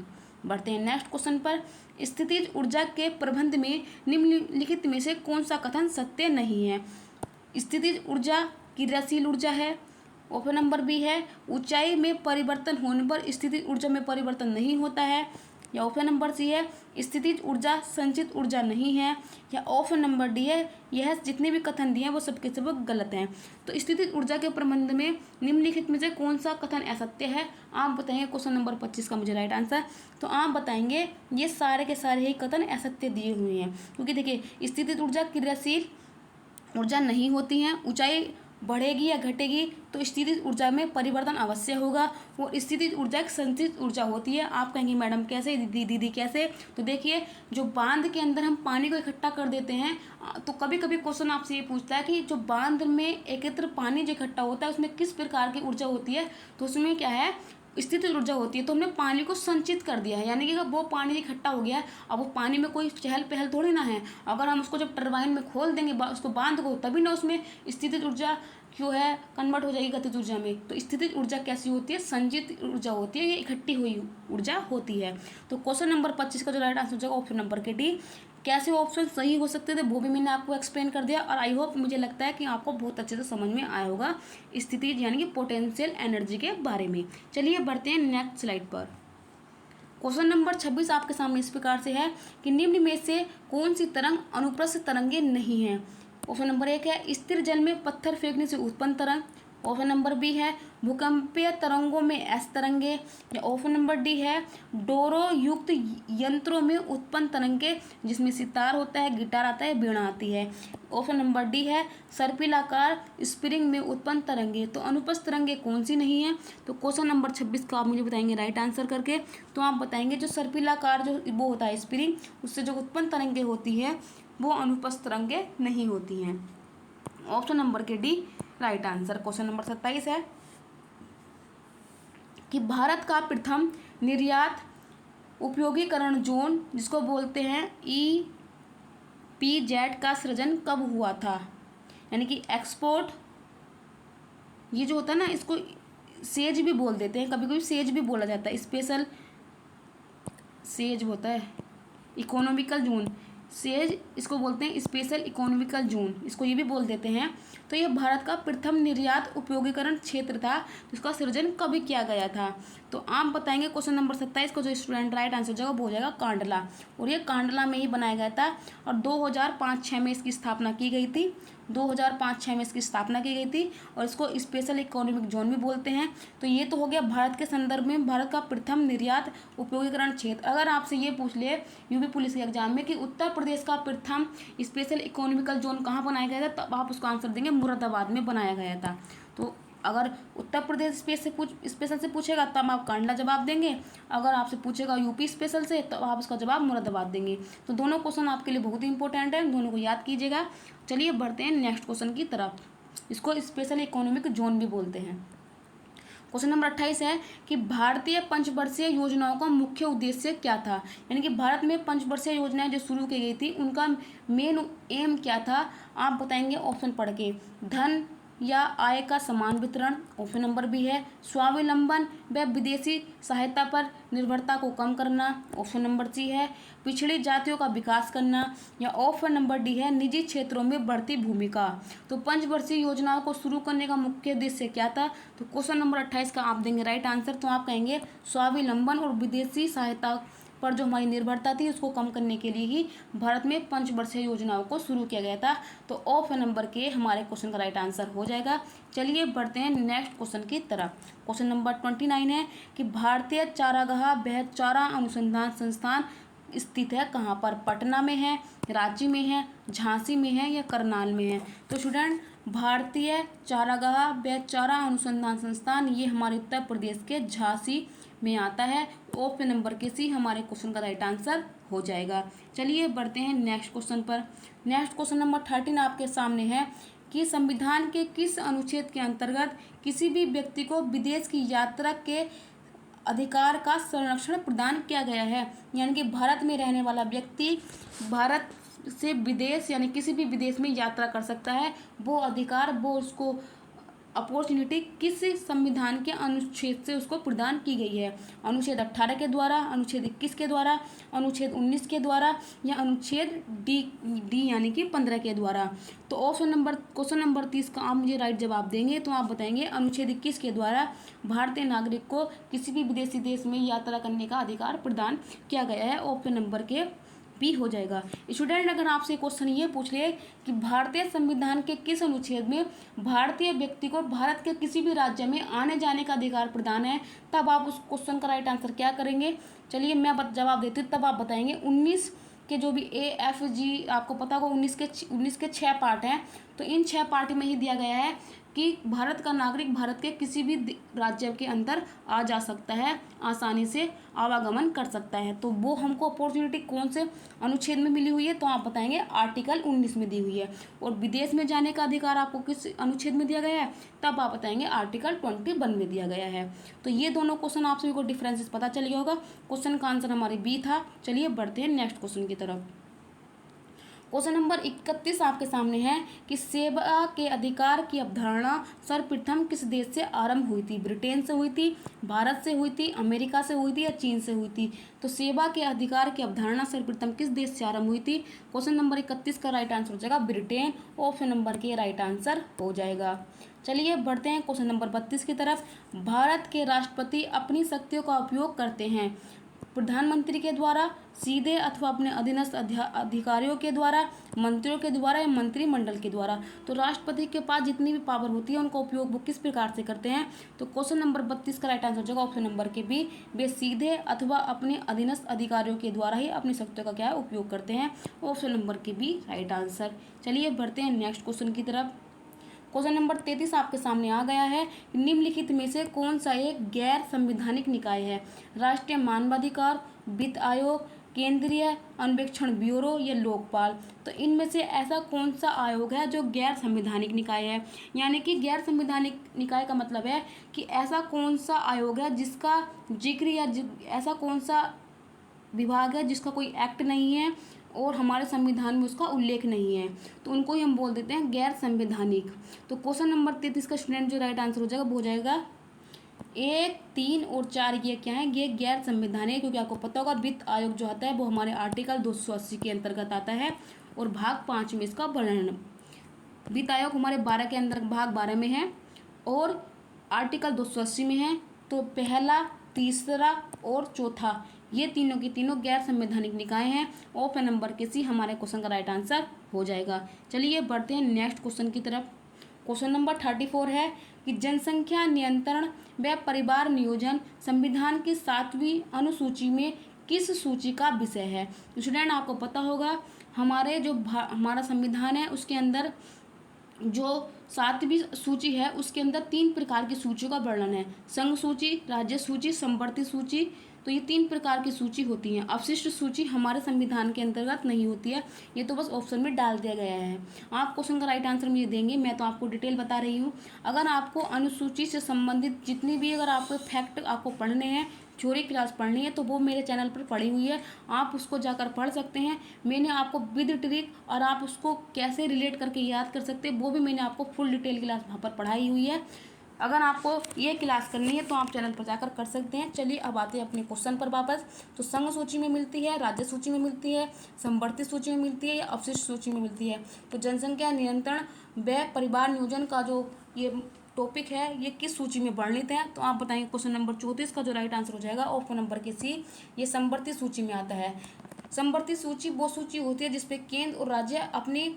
A: बढ़ते हैं नेक्स्ट क्वेश्चन पर। स्थितिज ऊर्जा के प्रबंध में निम्नलिखित में से कौन सा कथन सत्य नहीं है। स्थितिज ऊर्जा क्रियाशील ऊर्जा है, ऑप्शन नंबर बी है ऊंचाई में परिवर्तन होने पर स्थितिज ऊर्जा में परिवर्तन नहीं होता है, या ऑप्शन नंबर सी है स्थितिज ऊर्जा संचित ऊर्जा नहीं है, या ऑप्शन नंबर डी है यह जितने भी कथन दिए हैं वो सबके सब गलत हैं। तो स्थितिज ऊर्जा के प्रबंध में निम्नलिखित में से कौन सा कथन असत्य है, आप बताएंगे क्वेश्चन नंबर 25 का मुझे राइट आंसर। तो आप बताएंगे ये सारे के सारे ही कथन असत्य दिए हुए हैं, क्योंकि देखिए स्थितिज ऊर्जा क्रियाशील ऊर्जा नहीं होती हैं, ऊंचाई बढ़ेगी या घटेगी तो स्थितिज ऊर्जा में परिवर्तन अवश्य होगा, और स्थितिज ऊर्जा एक संचित ऊर्जा होती है। आप कहेंगे मैडम कैसे, दीदी कैसे। तो देखिए जो बांध के अंदर हम पानी को इकट्ठा कर देते हैं, तो कभी कभी क्वेश्चन आपसे ये पूछता है कि जो बांध में एकत्र पानी जो इकट्ठा होता है उसमें किस प्रकार की ऊर्जा होती है, तो उसमें क्या है स्थितिज ऊर्जा होती है। तो हमने पानी को संचित कर दिया है, यानी कि वो पानी इकट्ठा हो गया है, अब वो पानी में कोई चहल पहल थोड़ी ना है। अगर हम उसको जब टरबाइन में खोल देंगे उसको बांध को, तभी ना उसमें स्थितिज ऊर्जा क्यों है, कन्वर्ट हो जाएगी गतिज ऊर्जा में। तो स्थितिज ऊर्जा कैसी होती है, संचित ऊर्जा होती है, ये इकट्ठी हुई ऊर्जा होती है। तो क्वेश्चन नंबर 25 का जो राइट आंसर हो जाएगा ऑप्शन नंबर के डी। कैसे ऑप्शन सही हो सकते थे वो भी मैंने आपको एक्सप्लेन कर दिया, और आई होप, मुझे लगता है कि आपको बहुत अच्छे से समझ में आया होगा स्थितिज यानी कि पोटेंशियल एनर्जी के बारे में। चलिए बढ़ते हैं नेक्स्ट स्लाइड पर। क्वेश्चन नंबर 26 आपके सामने इस प्रकार से है कि निम्न में से कौन सी तरंग अनुप्रस्थ तरंगे नहीं है। ऑप्शन नंबर 1 है स्थिर जल में पत्थर फेंकने से उत्पन्न तरंग। ऑप्शन नंबर बी है भूकंपीय तरंगों में एस तरंगे। या ऑप्शन नंबर डी है डोरो युक्त यंत्रों में उत्पन्न तरंगे, जिसमें सितार होता है, गिटार आता है, वीणा आती है। ऑप्शन नंबर डी है सर्पिलाकार स्प्रिंग में उत्पन्न तरंगे। तो अनुप्रस्थ तरंगे कौन सी नहीं है। तो क्वेश्चन नंबर 26 का आप मुझे बताएंगे राइट आंसर करके। तो आप बताएंगे जो सर्पिलाकार जो वो होता है स्प्रिंग, उससे जो उत्पन्न तरंगे होती है वो अनुप्रस्थ तरंगे नहीं होती हैं। ऑप्शन नंबर के D right answer. Question number 27 है कि भारत का प्रथम निर्यात उपयोगीकरण जोन, जिसको बोलते हैं EPZ, का सृजन कब हुआ था। यानी कि एक्सपोर्ट, ये जो होता है ना, इसको सेज भी बोल देते हैं, कभी कभी सेज भी बोला जाता है, स्पेशल सेज होता है, इकोनॉमिकल जोन, सेज इसको बोलते हैं स्पेशल इकोनॉमिकल जोन, इसको ये भी बोल देते हैं। तो यह भारत का प्रथम निर्यात उपयोगीकरण क्षेत्र था, जिसका सृजन कभी किया गया था। तो आप बताएंगे क्वेश्चन नंबर 27 को जो स्टूडेंट राइट आंसर जगह वो हो जाएगा कांडला, और ये कांडला में ही बनाया गया था, और 2005-06 में इसकी स्थापना की गई थी। 2005-06 में इसकी स्थापना की गई थी, और इसको स्पेशल इकोनॉमिक जोन भी बोलते हैं। तो ये तो हो गया भारत के संदर्भ में भारत का प्रथम निर्यात उपयोगीकरण क्षेत्र। अगर आपसे ये पूछ ले यूपी पुलिस के एग्जाम में कि उत्तर प्रदेश का प्रथम स्पेशल इकोनॉमिकल जोन कहाँ बनाया गया था, तब आप उसका आंसर देंगे मुरादाबाद में बनाया गया था। तो अगर उत्तर प्रदेश स्पेशल से पूछेगा तब आप कांडला जवाब देंगे, अगर आपसे पूछेगा यूपी स्पेशल से तो आप उसका जवाब मुरादाबाद देंगे। तो दोनों क्वेश्चन आपके लिए बहुत ही इंपॉर्टेंट है, दोनों को याद कीजिएगा। चलिए बढ़ते हैं नेक्स्ट क्वेश्चन की तरफ। इसको स्पेशल इकोनॉमिक जोन भी बोलते हैं। क्वेश्चन नंबर 28 है कि भारतीय पंचवर्षीय योजनाओं का मुख्य उद्देश्य क्या था। यानी कि भारत में पंचवर्षीय योजनाएं जो शुरू की गई थी उनका मेन एम क्या था, आप बताएंगे ऑप्शन पढ़ के। धन या आय का समान वितरण, ऑप्शन नंबर बी है स्वावलंबन व विदेशी सहायता पर निर्भरता को कम करना, ऑप्शन नंबर सी है पिछड़ी जातियों का विकास करना, या ऑप्शन नंबर डी है निजी क्षेत्रों में बढ़ती भूमिका। तो पंचवर्षीय योजनाओं को शुरू करने का मुख्य उद्देश्य क्या था। तो क्वेश्चन नंबर 28 का आप देंगे राइट आंसर। तो आप कहेंगे स्वावलंबन और विदेशी सहायता पर जो हमारी निर्भरता थी उसको कम करने के लिए ही भारत में पंचवर्षीय योजनाओं को शुरू किया गया था। तो ऑप्शन नंबर के हमारे क्वेश्चन का राइट आंसर हो जाएगा। चलिए बढ़ते हैं नेक्स्ट क्वेश्चन की तरफ। क्वेश्चन नंबर 29 है कि भारतीय चारागाह व चारा अनुसंधान संस्थान स्थित है कहाँ पर। पटना में है, रांची में है, झांसी में है, या करनाल में है। तो स्टूडेंट भारतीय चारागाह व चारा अनुसंधान संस्थान ये हमारे उत्तर प्रदेश के झांसी में आता है। ऑप्शन नंबर के सी हमारे क्वेश्चन का राइट आंसर हो जाएगा। चलिए बढ़ते हैं नेक्स्ट क्वेश्चन पर। नेक्स्ट क्वेश्चन नंबर 13 आपके सामने है कि संविधान के किस अनुच्छेद के अंतर्गत किसी भी व्यक्ति को विदेश की यात्रा के अधिकार का संरक्षण प्रदान किया गया है। यानी कि भारत में रहने वाला व्यक्ति भारत से विदेश यानी किसी भी विदेश में यात्रा कर सकता है। वो अधिकार, वो उसको अपॉर्चुनिटी किस संविधान के अनुच्छेद से उसको प्रदान की गई है। अनुच्छेद 18 के द्वारा, अनुच्छेद 21 के द्वारा, अनुच्छेद 19 के द्वारा, या अनुच्छेद डी यानी कि 15 के द्वारा। तो क्वेश्चन नंबर 30 का आप मुझे राइट जवाब देंगे। तो आप बताएंगे अनुच्छेद 21 के द्वारा भारतीय नागरिक को किसी भी विदेशी देश में यात्रा करने का अधिकार प्रदान किया गया है। ऑप्शन नंबर के बी हो जाएगा। स्टूडेंट अगर आपसे क्वेश्चन ये पूछ ले कि भारतीय संविधान के किस अनुच्छेद में भारतीय व्यक्ति को भारत के किसी भी राज्य में आने जाने का अधिकार प्रदान है, तब आप उस क्वेश्चन का राइट आंसर क्या करेंगे। चलिए मैं जवाब देती हूँ, तब आप बताएंगे 19 के जो भी AFG आपको पता होगा 19 के 6 पार्ट हैं। तो इन 6 पार्ट में ही दिया गया है कि भारत का नागरिक भारत के किसी भी राज्य के अंदर आ जा सकता है, आसानी से आवागमन कर सकता है। तो वो हमको अपॉर्चुनिटी कौन से अनुच्छेद में मिली हुई है। तो आप बताएंगे आर्टिकल 19 में दी हुई है। और विदेश में जाने का अधिकार आपको किस अनुच्छेद में दिया गया है, तब आप बताएंगे आर्टिकल 21 में दिया गया है। तो ये दोनों क्वेश्चन आप सभी को डिफरेंसेस पता चल गया होगा। क्वेश्चन का आंसर हमारे बी था। चलिए बढ़ते हैं नेक्स्ट क्वेश्चन की तरफ। क्वेश्चन नंबर 31 आपके सामने है कि सेवा के अधिकार की अवधारणा सर्वप्रथम किस देश से आरंभ हुई थी? ब्रिटेन से हुई थी, भारत से हुई थी, अमेरिका से हुई थी या चीन से हुई थी? तो सेवा के अधिकार की अवधारणा सर्वप्रथम किस देश से आरंभ हुई थी? क्वेश्चन नंबर 31 का राइट आंसर हो जाएगा ब्रिटेन। ऑप्शन नंबर के राइट आंसर हो जाएगा। चलिए बढ़ते हैं क्वेश्चन नंबर 32 की तरफ। भारत के राष्ट्रपति अपनी शक्तियों का उपयोग करते हैं प्रधानमंत्री के द्वारा, सीधे अथवा अपने अधीनस्थ अधिकारियों के द्वारा, मंत्रियों के द्वारा या मंत्रिमंडल के द्वारा। तो राष्ट्रपति के पास जितनी भी पावर होती है उनका उपयोग वो किस प्रकार से करते हैं? तो क्वेश्चन नंबर 32 का राइट आंसर हो जाएगा ऑप्शन नंबर के बी, वे सीधे अथवा अपने अधीनस्थ अधिकारियों के द्वारा ही अपनी शक्तियों का क्या है उपयोग करते हैं। ऑप्शन नंबर के बी राइट आंसर। चलिए बढ़ते हैं नेक्स्ट क्वेश्चन की तरफ। क्वेश्चन नंबर 33 आपके सामने आ गया है। निम्नलिखित में से कौन सा एक गैर संवैधानिक निकाय है? राष्ट्रीय मानवाधिकार, वित्त आयोग, केंद्रीय अन्वेषण ब्यूरो या लोकपाल। तो इनमें से ऐसा कौन सा आयोग है जो गैर संवैधानिक निकाय है? यानी कि गैर संवैधानिक निकाय का मतलब है कि ऐसा कौन सा आयोग है जिसका जिक्र या ऐसा कौन सा विभाग है जिसका कोई एक्ट नहीं है और हमारे संविधान में उसका उल्लेख नहीं है, तो उनको ही हम बोल देते हैं गैर संवैधानिक। तो क्वेश्चन नंबर 33 का स्टूडेंट जो राइट आंसर हो जाएगा वो हो जाएगा 1, 3 और 4। ये क्या है? ये गैर संवैधानिक है, क्योंकि आपको पता होगा वित्त आयोग जो आता है वो हमारे आर्टिकल 280 के अंतर्गत आता है और भाग 5 में इसका वर्णन। वित्त आयोग हमारे 12 के अंदर भाग 12 में है और आर्टिकल 280 में है। तो पहला, तीसरा और चौथा ये तीनों की तीनों गैर संवैधानिक निकाय हैं। ऑप्शन नंबर के सी हमारे क्वेश्चन का राइट आंसर हो जाएगा। चलिए बढ़ते हैं नेक्स्ट क्वेश्चन की तरफ। क्वेश्चन नंबर 34 है कि जनसंख्या नियंत्रण व परिवार नियोजन संविधान की 7वीं अनुसूची में किस सूची का विषय है? स्टूडेंट आपको पता होगा हमारे जो हमारा संविधान है उसके अंदर जो 7वीं सूची है उसके अंदर 3 प्रकार की सूचियों का वर्णन है। संघ सूची, राज्य सूची, समवर्ती सूची। तो ये 3 प्रकार की सूची होती हैं। अवशिष्ट सूची हमारे संविधान के अंतर्गत नहीं होती है, ये तो बस ऑप्शन में डाल दिया गया है। आप क्वेश्चन का राइट आंसर मुझे देंगे, मैं तो आपको डिटेल बता रही हूँ। अगर आपको अनुसूची से संबंधित जितनी भी अगर आपको फैक्ट आपको पढ़ने हैं, थ्योरी क्लास पढ़नी है, तो वो मेरे चैनल पर पड़ी हुई है, आप उसको जाकर पढ़ सकते हैं। मैंने आपको विद ट्रिक और आप उसको कैसे रिलेट करके याद कर सकते हैं वो भी मैंने आपको फुल डिटेल क्लास वहाँ पर पढ़ाई हुई है। अगर आपको ये क्लास करनी है तो आप चैनल पर जाकर कर सकते हैं। चलिए अब आते हैं अपने क्वेश्चन पर वापस। तो संघ सूची में मिलती है, राज्य सूची में मिलती है, समवर्ती सूची में मिलती है या अवशिष्ट सूची में मिलती है? तो जनसंख्या नियंत्रण व परिवार नियोजन का जो ये टॉपिक है ये किस सूची में वर्णित है? तो आप बताएंगे क्वेश्चन नंबर 34 का जो राइट आंसर हो जाएगा ऑप्शन नंबर के सी, ये समवर्ती सूची में आता है। समवर्ती सूची वो सूची होती है जिसपे केंद्र और राज्य अपने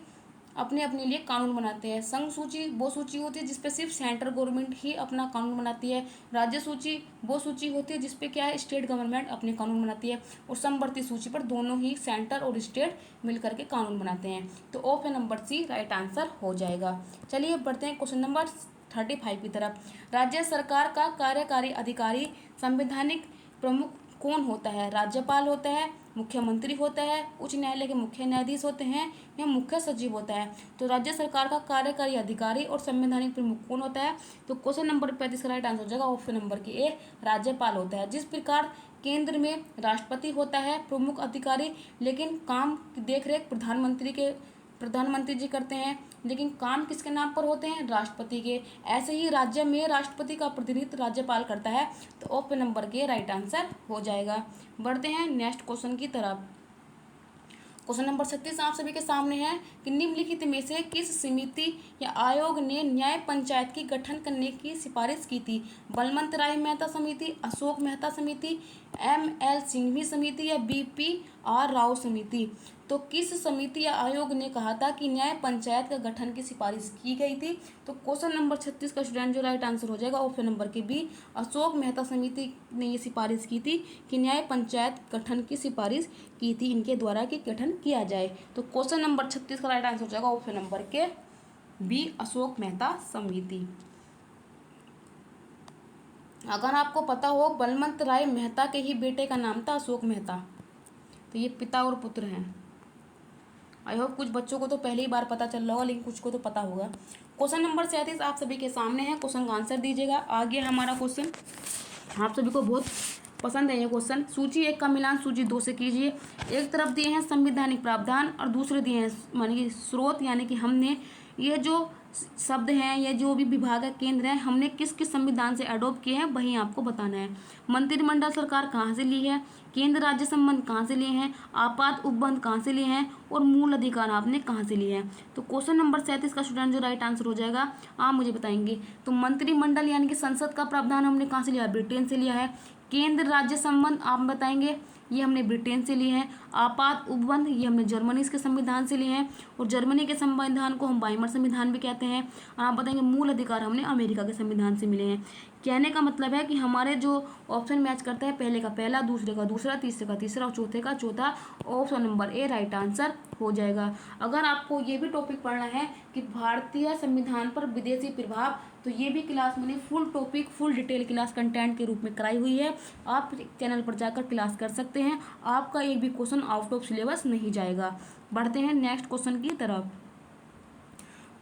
A: अपने लिए कानून बनाते हैं। संघ सूची वो सूची होती है जिसपे सिर्फ सेंट्रल गवर्नमेंट ही अपना कानून बनाती है। राज्य सूची वो सूची होती है जिसपे क्या है स्टेट गवर्नमेंट अपने कानून बनाती है। और समवर्ती सूची पर दोनों ही सेंटर और स्टेट मिलकर के कानून बनाते हैं। तो option number C right answer हो जाएगा। चलिए बढ़ते हैं क्वेश्चन नंबर 35 की तरफ। राज्य सरकार का कार्यकारी अधिकारी संवैधानिक प्रमुख कौन होता है? राज्यपाल होता है, मुख्यमंत्री होता है, उच्च न्यायालय के मुख्य न्यायाधीश होते हैं या मुख्य सचिव होता है? तो राज्य सरकार का कार्यकारी अधिकारी और संवैधानिक प्रमुख कौन होता है? तो क्वेश्चन नंबर 35 का राइट आंसर हो जाएगा ऑप्शन नंबर के ए, राज्यपाल होता है। जिस प्रकार केंद्र में राष्ट्रपति होता है प्रमुख अधिकारी, लेकिन काम की देखरेख प्रधानमंत्री जी करते हैं, लेकिन काम किसके नाम पर होते हैं? राष्ट्रपति के। ऐसे ही राज्य में राष्ट्रपति का प्रतिनिधित्व राज्यपाल करता है। तो ऑप्शन नंबर के राइट आंसर हो जाएगा। बढ़ते हैं नेक्स्ट क्वेश्चन की तरफ। क्वेश्चन नंबर 36 आप सभी के सामने है कि निम्नलिखित में से किस समिति या आयोग ने न्याय पंचायत की गठन करने की सिफारिश की थी? बलवंत राय मेहता समिति, अशोक मेहता समिति, ML सिंघवी समिति या BPR राव समिति? तो किस समिति या आयोग ने कहा था कि न्याय पंचायत का गठन की सिफारिश की गई थी? तो क्वेश्चन नंबर 36 का स्टूडेंट जो राइट आंसर हो जाएगा ऑप्शन नंबर के बी, अशोक मेहता समिति ने ये सिफारिश की थी कि न्याय पंचायत गठन की सिफारिश की थी इनके द्वारा कि गठन किया जाए। तो क्वेश्चन नंबर 36 का राइट आंसर हो जाएगा ऑप्शन नंबर के बी, अशोक मेहता समिति। अगर आपको पता हो बलवंत राय मेहता के ही बेटे का नाम था अशोक मेहता, तो ये पिता और पुत्र हैं। आई होप कुछ बच्चों को तो पहली ही बार पता चल रहा होगा, लेकिन कुछ को तो पता होगा। क्वेश्चन नंबर 37 आप सभी के सामने है, क्वेश्चन का आंसर दीजिएगा। आगे हमारा क्वेश्चन आप सभी को बहुत पसंद है ये क्वेश्चन। सूची 1 का मिलान सूची 2 से कीजिए। एक तरफ दिए हैं संवैधानिक प्रावधान और दूसरे दिए हैं मानी कि स्रोत, यानी कि हमने ये जो शब्द हैं या जो भी विभाग है केंद्र है हमने किस किस संविधान से अडोप्ट किए हैं वही आपको बताना है। मंत्रिमंडल सरकार कहाँ से ली है, केंद्र राज्य संबंध कहाँ से लिए हैं, आपात उपबंध कहाँ से लिए हैं और मूल अधिकार आपने कहाँ से लिए हैं। तो क्वेश्चन नंबर 37 का स्टूडेंट जो राइट आंसर हो जाएगा आप मुझे बताएंगे। तो मंत्रिमंडल यानी कि संसद का प्रावधान हमने कहाँ से लिया, ब्रिटेन से लिया है। केंद्र राज्य संबंध आप बताएंगे ये हमने ब्रिटेन से लिए हैं। आपात उपबंध ये हमने जर्मनी के संविधान से लिए हैं और जर्मनी के संविधान को हम वाइमर संविधान भी कहते हैं। आप बताएंगे मूल अधिकार हमने अमेरिका के संविधान से मिले हैं। कहने का मतलब है कि हमारे जो ऑप्शन मैच करता है पहले का पहला, दूसरे का दूसरा, तीसरे का तीसरा और चौथे का चौथा, option number A right answer हो जाएगा। अगर आपको ये भी टॉपिक पढ़ना है कि भारतीय संविधान पर विदेशी प्रभाव, तो ये भी क्लास मैंने full topic full detail class content के रूप में कराई हुई है। आप चैनल पर जाकर क्लास कर सकते हैं, आपका एक भी क्वेश्चन आउट ऑफ सिलेबस नहीं जाएगा। बढ़ते हैं नेक्स्ट क्वेश्चन की तरफ।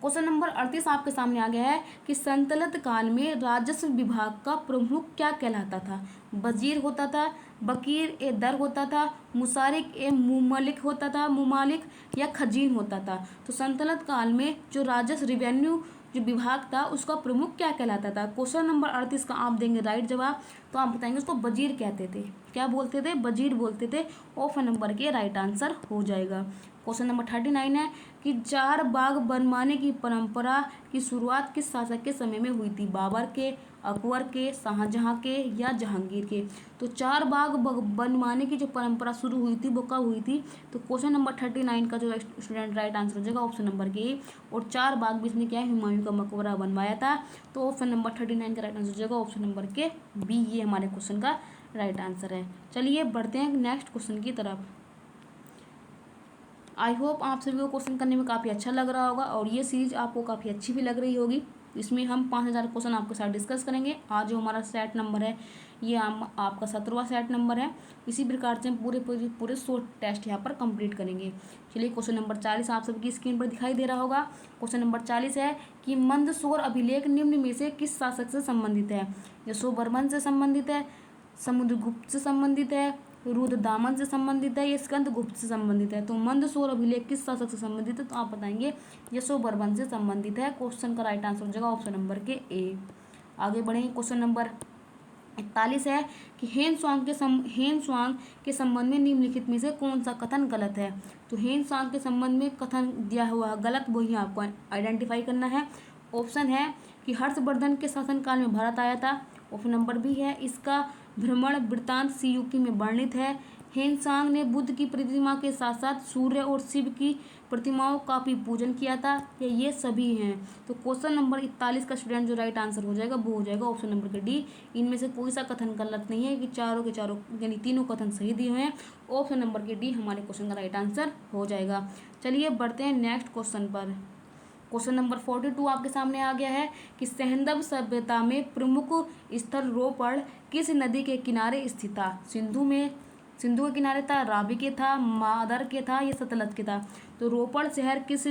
A: क्वेश्चन नंबर 38 आपके सामने आ गया है कि संतलत काल में राजस्व विभाग का प्रमुख क्या कहलाता था। वजीर होता था, वकील ए दर होता था, मुशारिक ए मुमलिक होता था, मुमालिक या खजीन होता था। तो संतलत काल में जो राजस्व रेवेन्यू जो विभाग था उसका प्रमुख क्या कहलाता था। क्वेश्चन नंबर 38 का आप देंगे राइट जवाब, तो आप बताएंगे उसको वजीर कहते थे। क्या बोलते थे, वजीर बोलते थे। ऑप्शन नंबर के राइट आंसर हो जाएगा। क्वेश्चन नंबर 39 है कि 4 बाग बनवाने की परंपरा की शुरुआत किस शासक के समय में हुई थी। बाबर के, अकबर के, शाहजहां के या जहांगीर के। तो 4 बाग बनवाने की जो परंपरा शुरू हुई थी वो कब हुई थी। तो क्वेश्चन नंबर 39 का जो स्टूडेंट राइट आंसर हो जाएगा ऑप्शन नंबर के। और 4 बाग भी इसने क्या है हुमायूं का मकबरा बनवाया था। तो ऑप्शन नंबर 39 का राइट आंसर हो जाएगा ऑप्शन नंबर के बी, ये हमारे क्वेश्चन का राइट आंसर है। चलिए बढ़ते हैं नेक्स्ट क्वेश्चन की तरफ। आई होप आप सभी को क्वेश्चन करने में काफ़ी अच्छा लग रहा होगा और ये सीरीज आपको काफ़ी अच्छी भी लग रही होगी। इसमें हम 5000 क्वेश्चन आपके साथ डिस्कस करेंगे। आज जो हमारा सेट नंबर है ये आपका 17वां सेट नंबर है। इसी प्रकार से हम पूरे 100 टेस्ट यहाँ पर कंप्लीट करेंगे। चलिए क्वेश्चन नंबर 40 आप सबकी स्क्रीन पर दिखाई दे रहा होगा। क्वेश्चन नंबर 40 है कि मंदसौर अभिलेख निम्न में से किस शासक से संबंधित है। यशोवर्मन से संबंधित है, समुद्रगुप्त से संबंधित है, रुद्रदामन से संबंधित है, ये स्कंदगुप्त से संबंधित है। तो मंदसौर अभिलेख किस शासक से संबंधित है, तो आप बताएंगे यशोवर्मन से संबंधित है। क्वेश्चन का राइट आंसर हो जाएगा ऑप्शन नंबर के ए। आगे बढ़ेंगे। क्वेश्चन नंबर 41 है कि हेन स्वांग के संबंध में निम्नलिखित में से कौन सा कथन गलत है। तो हेन स्वांग के संबंध में कथन दिया हुआ गलत वही आपको आइडेंटिफाई करना है। ऑप्शन है कि हर्षवर्धन के शासनकाल में भारत आया था। ऑप्शन नंबर बी है इसका भ्रमण वृत्तांत सीयूकी में वर्णित है। हेनसांग ने बुद्ध की प्रतिमा के साथ साथ सूर्य और शिव की प्रतिमाओं का भी पूजन किया था, या ये सभी हैं। तो क्वेश्चन नंबर 41 का स्टूडेंट जो राइट आंसर हो जाएगा वो हो जाएगा ऑप्शन नंबर के डी। इनमें से कोई सा कथन गलत नहीं है कि चारों के चारों यानी तीनों कथन सही दिए हुए हैं। ऑप्शन नंबर के डी हमारे क्वेश्चन का राइट आंसर हो जाएगा। चलिए बढ़ते हैं नेक्स्ट क्वेश्चन पर। क्वेश्चन नंबर 42 आपके सामने आ गया है कि सैंधव सभ्यता में प्रमुख स्थल रोपड़ किस नदी के किनारे स्थित था। सिंधु के किनारे था, रावी के था, मादर के था या सतलज के था। तो रोपड़ शहर किस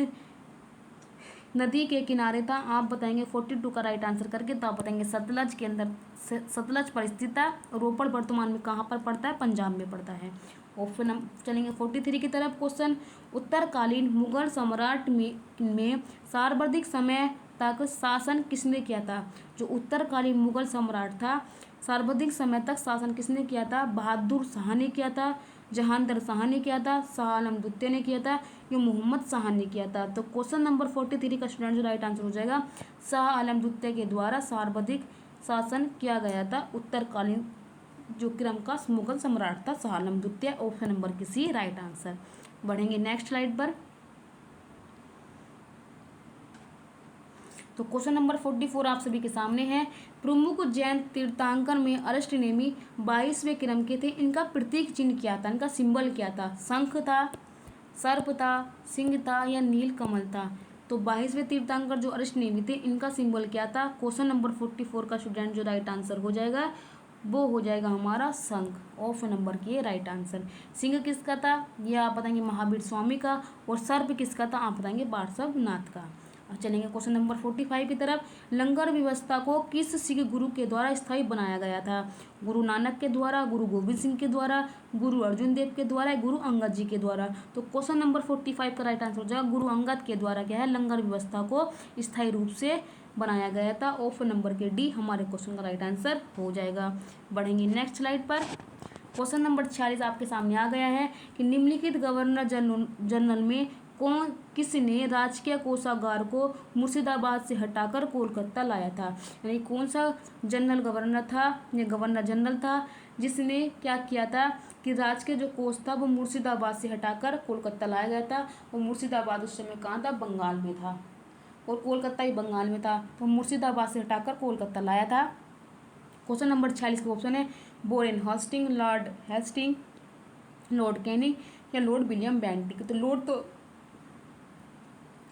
A: नदी के किनारे था, आप बताएंगे 42 का राइट आंसर करके। तो आप बताएंगे सतलज के अंदर, सतलज पर स्थित था। रोपड़ वर्तमान में कहाँ पर पड़ता है, पंजाब में पड़ता है। ऑप्शन हम चलेंगे 43 की तरफ। क्वेश्चन उत्तरकालीन मुगल सम्राट में सर्वाधिक समय तक शासन किसने किया था। जो उत्तरकालीन मुगल सम्राट था सर्वाधिक समय तक शासन किसने किया था। बहादुर शाह ने किया था, जहांगीर शाह ने किया था, शाह आलम द्वितीय ने किया था, या मोहम्मद शाह ने किया था। तो क्वेश्चन नंबर 43 का स्टूडेंट जो राइट आंसर हो जाएगा शाह आलम द्वितीय के द्वारा सर्वाधिक शासन किया गया था उत्तरकालीन जो क्रम का मुगल सम्राट था शाह आलम द्वितीय। ऑप्शन नंबर की सी राइट आंसर। बढ़ेंगे नेक्स्ट स्लाइड पर। तो क्वेश्चन नंबर 44 आप सभी के सामने है। प्रमुख जैन तीर्थंकर में अरिष्टनेमी 22वें क्रम के थे। इनका प्रतीक चिन्ह क्या था, इनका सिंबल क्या था। शंख था, सर्प था, सिंह था या नील कमल था। तो 22वें तीर्थंकर जो अरिष्टनेमी थे इनका सिंबल क्या था। क्वेश्चन नंबर 44 का स्टूडेंट जो राइट आंसर हो जाएगा वो हो जाएगा हमारा शंख। ऑप्शन नंबर की राइट आंसर। सिंह किसका था, यह आप बताएंगे महावीर स्वामी का। और सर्प किसका था, आप बताएंगे पार्श्वनाथ का। चलेंगे क्वेश्चन नंबर 45 की तरफ। लंगर व्यवस्था को किस सिख गुरु के द्वारा स्थायी बनाया गया था? गुरु नानक के द्वारा, गुरु गोविंद सिंह के द्वारा, गुरु अर्जुन देव के द्वारा, गुरु अंगद जी के द्वारा। तो क्वेश्चन नंबर 45 का राइट आंसर हो जाएगा गुरु अंगद के द्वारा क्या है, लंगर व्यवस्था को स्थायी रूप से बनाया गया था। ऑप्शन नंबर के डी हमारे क्वेश्चन का राइट आंसर हो जाएगा। बढ़ेंगे नेक्स्ट स्लाइड पर। क्वेश्चन नंबर 46 आपके सामने आ गया है कि निम्नलिखित गवर्नर जनरल में किसने राजकीय कोषागार को मुर्शिदाबाद से हटाकर कोलकाता लाया था? यानी कौन सा जनरल गवर्नर था या गवर्नर जनरल था जिसने क्या किया था कि राजकीय जो कोष था वो मुर्शिदाबाद से हटाकर कोलकाता लाया गया था। वो मुर्शिदाबाद उस समय कहाँ था? बंगाल में था, और कोलकाता भी बंगाल में था। तो मुर्शिदाबाद से हटाकर कोलकाता लाया था। क्वेश्चन नंबर 46 का ऑप्शन है Warren Hastings, Lord Hasting, Lord Canning या लॉर्ड विलियम बेंटिक। तो लॉर्ड तो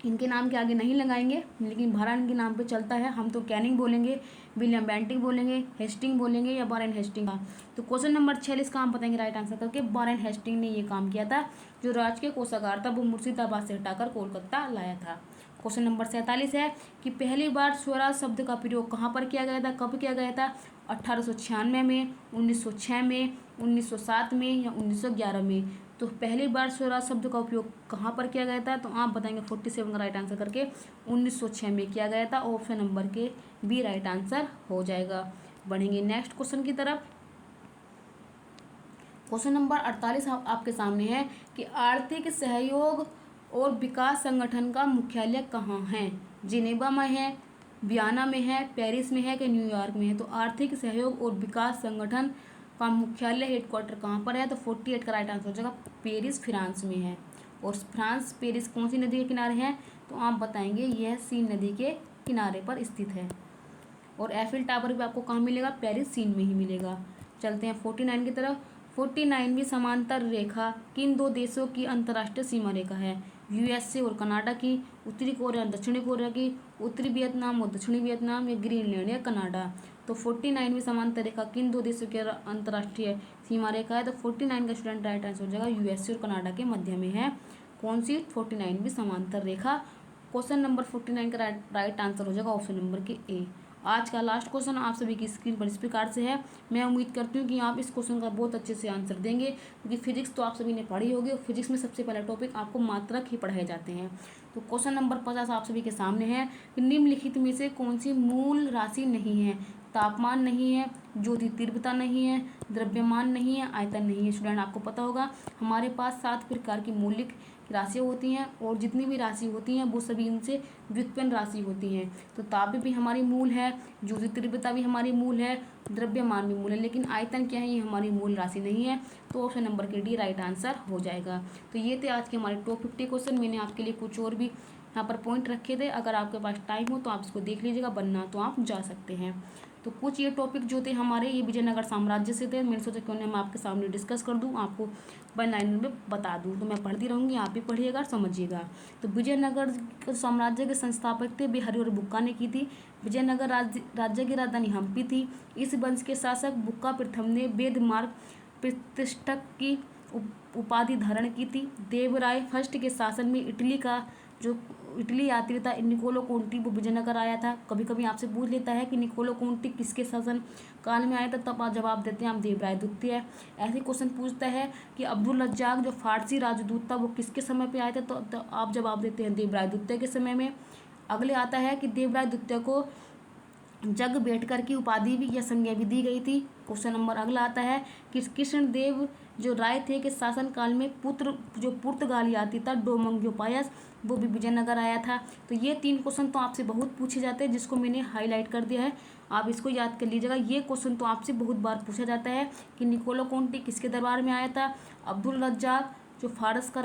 A: इनके नाम के आगे नहीं लगाएंगे, लेकिन बारन के नाम पे चलता है। हम तो कैनिंग बोलेंगे, विलियम बेंटिक बोलेंगे, हेस्टिंग बोलेंगे या बारन हेस्टिंग का। तो क्वेश्चन नंबर 46 का हम बताएंगे राइट आंसर करके बारन हेस्टिंग ने ये काम किया था। जो राजकीय कोषागार था वो मुर्शिदाबाद से हटाकर कोलकाता लाया था। क्वेश्चन नंबर 47 है कि पहली बार स्वराज शब्द का प्रयोग कहाँ पर किया गया था, कब किया गया था? 1896 में, 1906 में, 1907 में या 1911 में। तो पहली बार स्वराज शब्द का उपयोग कहाँ पर किया गया था? तो आप बताएंगे 47 का राइट आंसर करके 1906 में किया गया था। ऑप्शन नंबर के बी राइट आंसर हो जाएगा। बढ़ेंगे नेक्स्ट क्वेश्चन की तरफ। क्वेश्चन नंबर 48 आपके सामने है कि आर्थिक सहयोग और विकास संगठन का मुख्यालय कहाँ है? जिनेवा में है, वियना में है, पेरिस में है कि न्यूयॉर्क में है? तो आर्थिक सहयोग और विकास संगठन का मुख्यालय हेडक्वार्टर कहाँ पर है? तो 48 का राइट आंसर हो जाएगा पेरिस फ्रांस में है। और फ्रांस पेरिस कौन सी नदी के किनारे है? तो आप बताएंगे यह सीन नदी के किनारे पर स्थित है। और एफिल टावर भी आपको कहाँ मिलेगा? पेरिस सीन में ही मिलेगा। चलते हैं 49 की तरफ। 49वीं समांतर रेखा किन दो देशों की अंतर्राष्ट्रीय सीमा रेखा है? यूएसए और कनाडा की, उत्तरी कोरिया और दक्षिणी कोरिया की, उत्तरी वियतनाम और दक्षिणी वियतनाम या ग्रीनलैंड या कनाडा। तो 49वीं समांतर रेखा किन दो देशों की अंतर्राष्ट्रीय सीमा रेखा है? तो 49 का स्टूडेंट राइट आंसर हो जाएगा यूएसए और कनाडा के मध्य में है। कौन सी? 49वीं समांतर रेखा। क्वेश्चन नंबर 49 का राइट आंसर हो जाएगा ऑप्शन नंबर के ए। आज का लास्ट क्वेश्चन आप सभी की स्क्रीन पर इस प्रकार से है। मैं उम्मीद करती हूँ कि आप इस क्वेश्चन का बहुत अच्छे से आंसर देंगे, क्योंकि फिजिक्स तो आप सभी ने पढ़ी होगी और फिजिक्स में सबसे पहला टॉपिक आपको मात्रक ही पढ़ाए जाते हैं। तो क्वेश्चन नंबर 50 आप सभी के सामने है कि निम्नलिखित में से कौन सी मूल राशि नहीं है? तापमान नहीं है, ज्योति तीव्रता नहीं है, द्रव्यमान नहीं है, आयतन नहीं है। स्टूडेंट आपको पता होगा हमारे पास 7 प्रकार की मौलिक राशियाँ होती हैं, और जितनी भी राशि होती हैं वो सभी इनसे व्युत्पन्न राशि होती हैं। तो ताप भी हमारी मूल है, ज्योति तीव्रता भी हमारी मूल है, द्रव्यमान भी मूल है, लेकिन आयतन क्या है? ये हमारी मूल राशि नहीं है। तो ऑप्शन नंबर के डी राइट आंसर हो जाएगा। तो ये थे आज के हमारे टॉप 50 क्वेश्चन। मैंने आपके लिए कुछ और भी यहाँ पर पॉइंट रखे थे, अगर आपके पास टाइम हो तो आप इसको देख लीजिएगा, वरना तो आप जा सकते हैं। तो कुछ ये टॉपिक जो थे हमारे, ये विजयनगर साम्राज्य से थे। मैंने सोचा क्यों ना मैं आपके सामने डिस्कस कर दूं, आपको वन लाइन में बता दूं। तो मैं पढ़ती रहूँगी, आप भी पढ़िएगा और समझिएगा। तो विजयनगर साम्राज्य के संस्थापक थे बिहारी और बुक्का ने की थी। विजयनगर राज्य की राजधानी हम्पी थी। इस वंश के शासक बुक्का प्रथम ने वेद मार्ग प्रतिष्ठक की उपाधि धारण की थी। देवराय फर्स्ट के शासन में इटली यात्री था निकोलो कोंटी, वो विजयनगर आया था। कभी कभी आपसे पूछ लेता है कि निकोलो कोंटी किसके शासन काल में आया था, तब आप जवाब देते हैं आप देवराय द्वितीय। ऐसे क्वेश्चन पूछता है कि अब्दुल रज्जाक जो फारसी राजदूत था वो किसके समय पे आया था, तो आप जवाब देते हैं देवराय द्वितीय के समय में। अगले आता है कि देवराय द्वितीय को जग बेटकर की उपाधि भी या संज्ञा भी दी गई थी। क्वेश्चन नंबर अगला आता है कि कृष्णदेव जो राय थे के शासन काल में पुत्र जो पुर्तगाली यात्री था डोमंग्यो पायस, वो भी विजयनगर आया था। तो ये 3 क्वेश्चन तो आपसे बहुत पूछे जाते हैं, जिसको मैंने हाईलाइट कर दिया है, आप इसको याद कर लीजिएगा। ये क्वेश्चन तो आपसे बहुत बार पूछा जाता है कि निकोलो कोंटी किसके दरबार में आया था, अब्दुल रज्जाक जो फारस का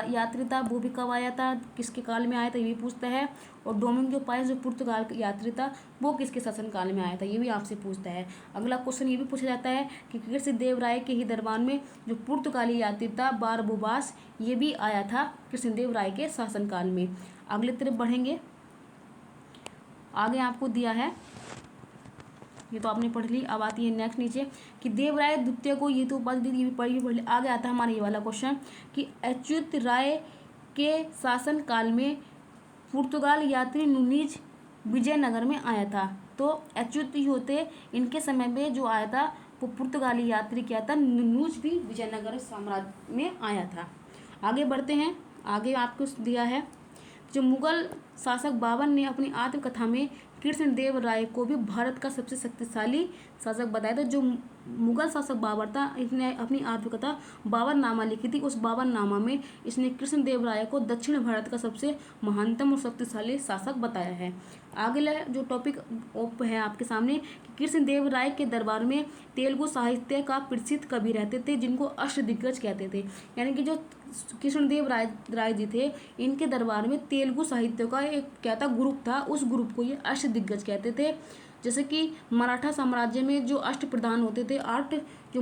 A: यात्री था वो भी कब आया था, किसके काल में आया था, ये भी पूछता है। और डोमिंगो पायस जो पुर्तगाल का यात्री था वो किसके शासन काल में आया था, ये भी आपसे पूछता है। अगला क्वेश्चन ये भी पूछा जाता है कि कृष्णदेव राय के ही दरबार में जो पुर्तगाली यात्री था बारबोबास, ये भी आया था कृष्णदेव राय के शासनकाल में। अगले तरफ बढ़ेंगे, आगे आपको दिया है, ये तो आपने पढ़ ली। अब आती है नेक्स्ट नीचे कि देवराय द्वितीय को ये तो उपाधि दी, ये भी पढ़ ली। आगे आता है हमारा ये वाला क्वेश्चन कि अच्युत राय के शासन काल में पुर्तगाल यात्री नुनीज विजयनगर में आया था। तो अच्युत होते इनके समय में जो आया था वो पुर्तगाली यात्री क्या था, नुनीज भी विजयनगर साम्राज्य में आया था। आगे बढ़ते हैं। आगे आपको दिया है जो मुगल शासक बाबर ने अपनी आत्मकथा में कृष्णदेव राय को भी भारत का सबसे शक्तिशाली शासक बताया था। जो मुगल शासक बाबर था, इसने अपनी आत्मकथा बाबरनामा लिखी थी। उस बाबरनामा में इसने कृष्णदेव राय को दक्षिण भारत का सबसे महानतम और शक्तिशाली शासक बताया है। अगला जो टॉपिक है आपके सामने कि कृष्णदेव राय के दरबार में तेलुगु साहित्य का प्रसिद्ध कवि रहते थे जिनको अष्टदिग्गज कहते थे। यानी कि जो कृष्णदेव राय जी थे, इनके दरबार में तेलुगु साहित्य का एक क्या था, ग्रुप था। उस ग्रुप को ये अष्टदिग्गज कहते थे। जैसे कि मराठा साम्राज्य में जो अष्ट प्रधान होते थे, 8 जो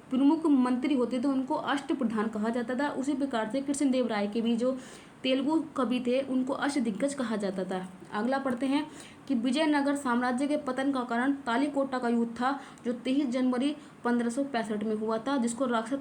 A: प्रमुख मंत्री होते थे, उनको अष्ट प्रधान कहा जाता था। उसी प्रकार से कृष्णदेव राय के भी जो तेलुगु कवि थे उनको अष्टदिग्गज कहा जाता था। अगला पढ़ते हैं कि विजयनगर साम्राज्य के पतन का कारण तालीकोटा का युद्ध था जो 23 जनवरी 1565 में हुआ था, जिसको राक्षस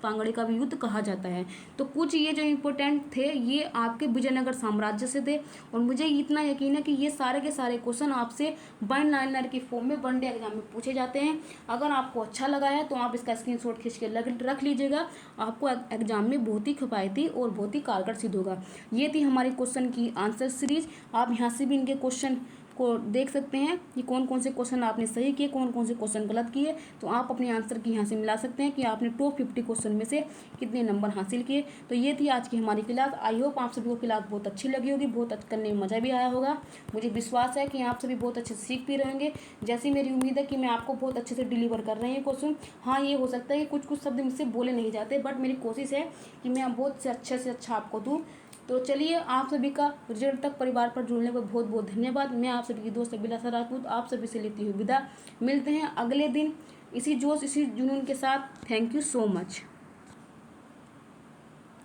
A: तांगड़ी का भी युद्ध कहा जाता है। तो कुछ ये जो इम्पोर्टेंट थे ये आपके विजयनगर साम्राज्य से थे। और मुझे इतना यकीन है कि ये सारे के सारे क्वेश्चन आपसे वन लाइनर की फॉर्म में वनडे एग्जाम में पूछे जाते हैं। अगर आपको अच्छा लगा है तो आप इसका स्क्रीनशॉट खींच के रख लीजिएगा। आपको एग्जाम में बहुत ही किफायती और बहुत ही कारगर सिद्ध होगा। ये थी हमारी क्वेश्चन की आंसर सीरीज। आप यहाँ से भी इनके क्वेश्चन को देख सकते हैं कि कौन कौन से क्वेश्चन आपने सही किए, कौन कौन से क्वेश्चन गलत किए। तो आप अपने आंसर की यहाँ से मिला सकते हैं कि आपने टॉप 50 क्वेश्चन में से कितने नंबर हासिल किए। तो ये थी आज की हमारी क्लास। आई होप आप सभी को क्लास बहुत अच्छी लगी होगी, बहुत करने में मज़ा भी आया होगा। मुझे विश्वास है कि आप सभी बहुत अच्छे से सीख भी रहेंगे। जैसी मेरी उम्मीद है कि मैं आपको बहुत अच्छे से डिलीवर कर रही हूँ क्वेश्चन। हाँ, ये हो सकता है कि कुछ शब्द मुझसे बोले नहीं जाते, बट मेरी कोशिश है कि मैं बहुत से अच्छा आपको दूँ। तो चलिए, आप सभी का रिजल्ट तक परिवार पर जुड़ने पर बहुत बहुत धन्यवाद। मैं आप सभी की दोस्त अभिलाषा राजपूत आप सभी से लेती हुई विदा। मिलते हैं अगले दिन इसी जोश इसी जुनून के साथ। Thank you so much.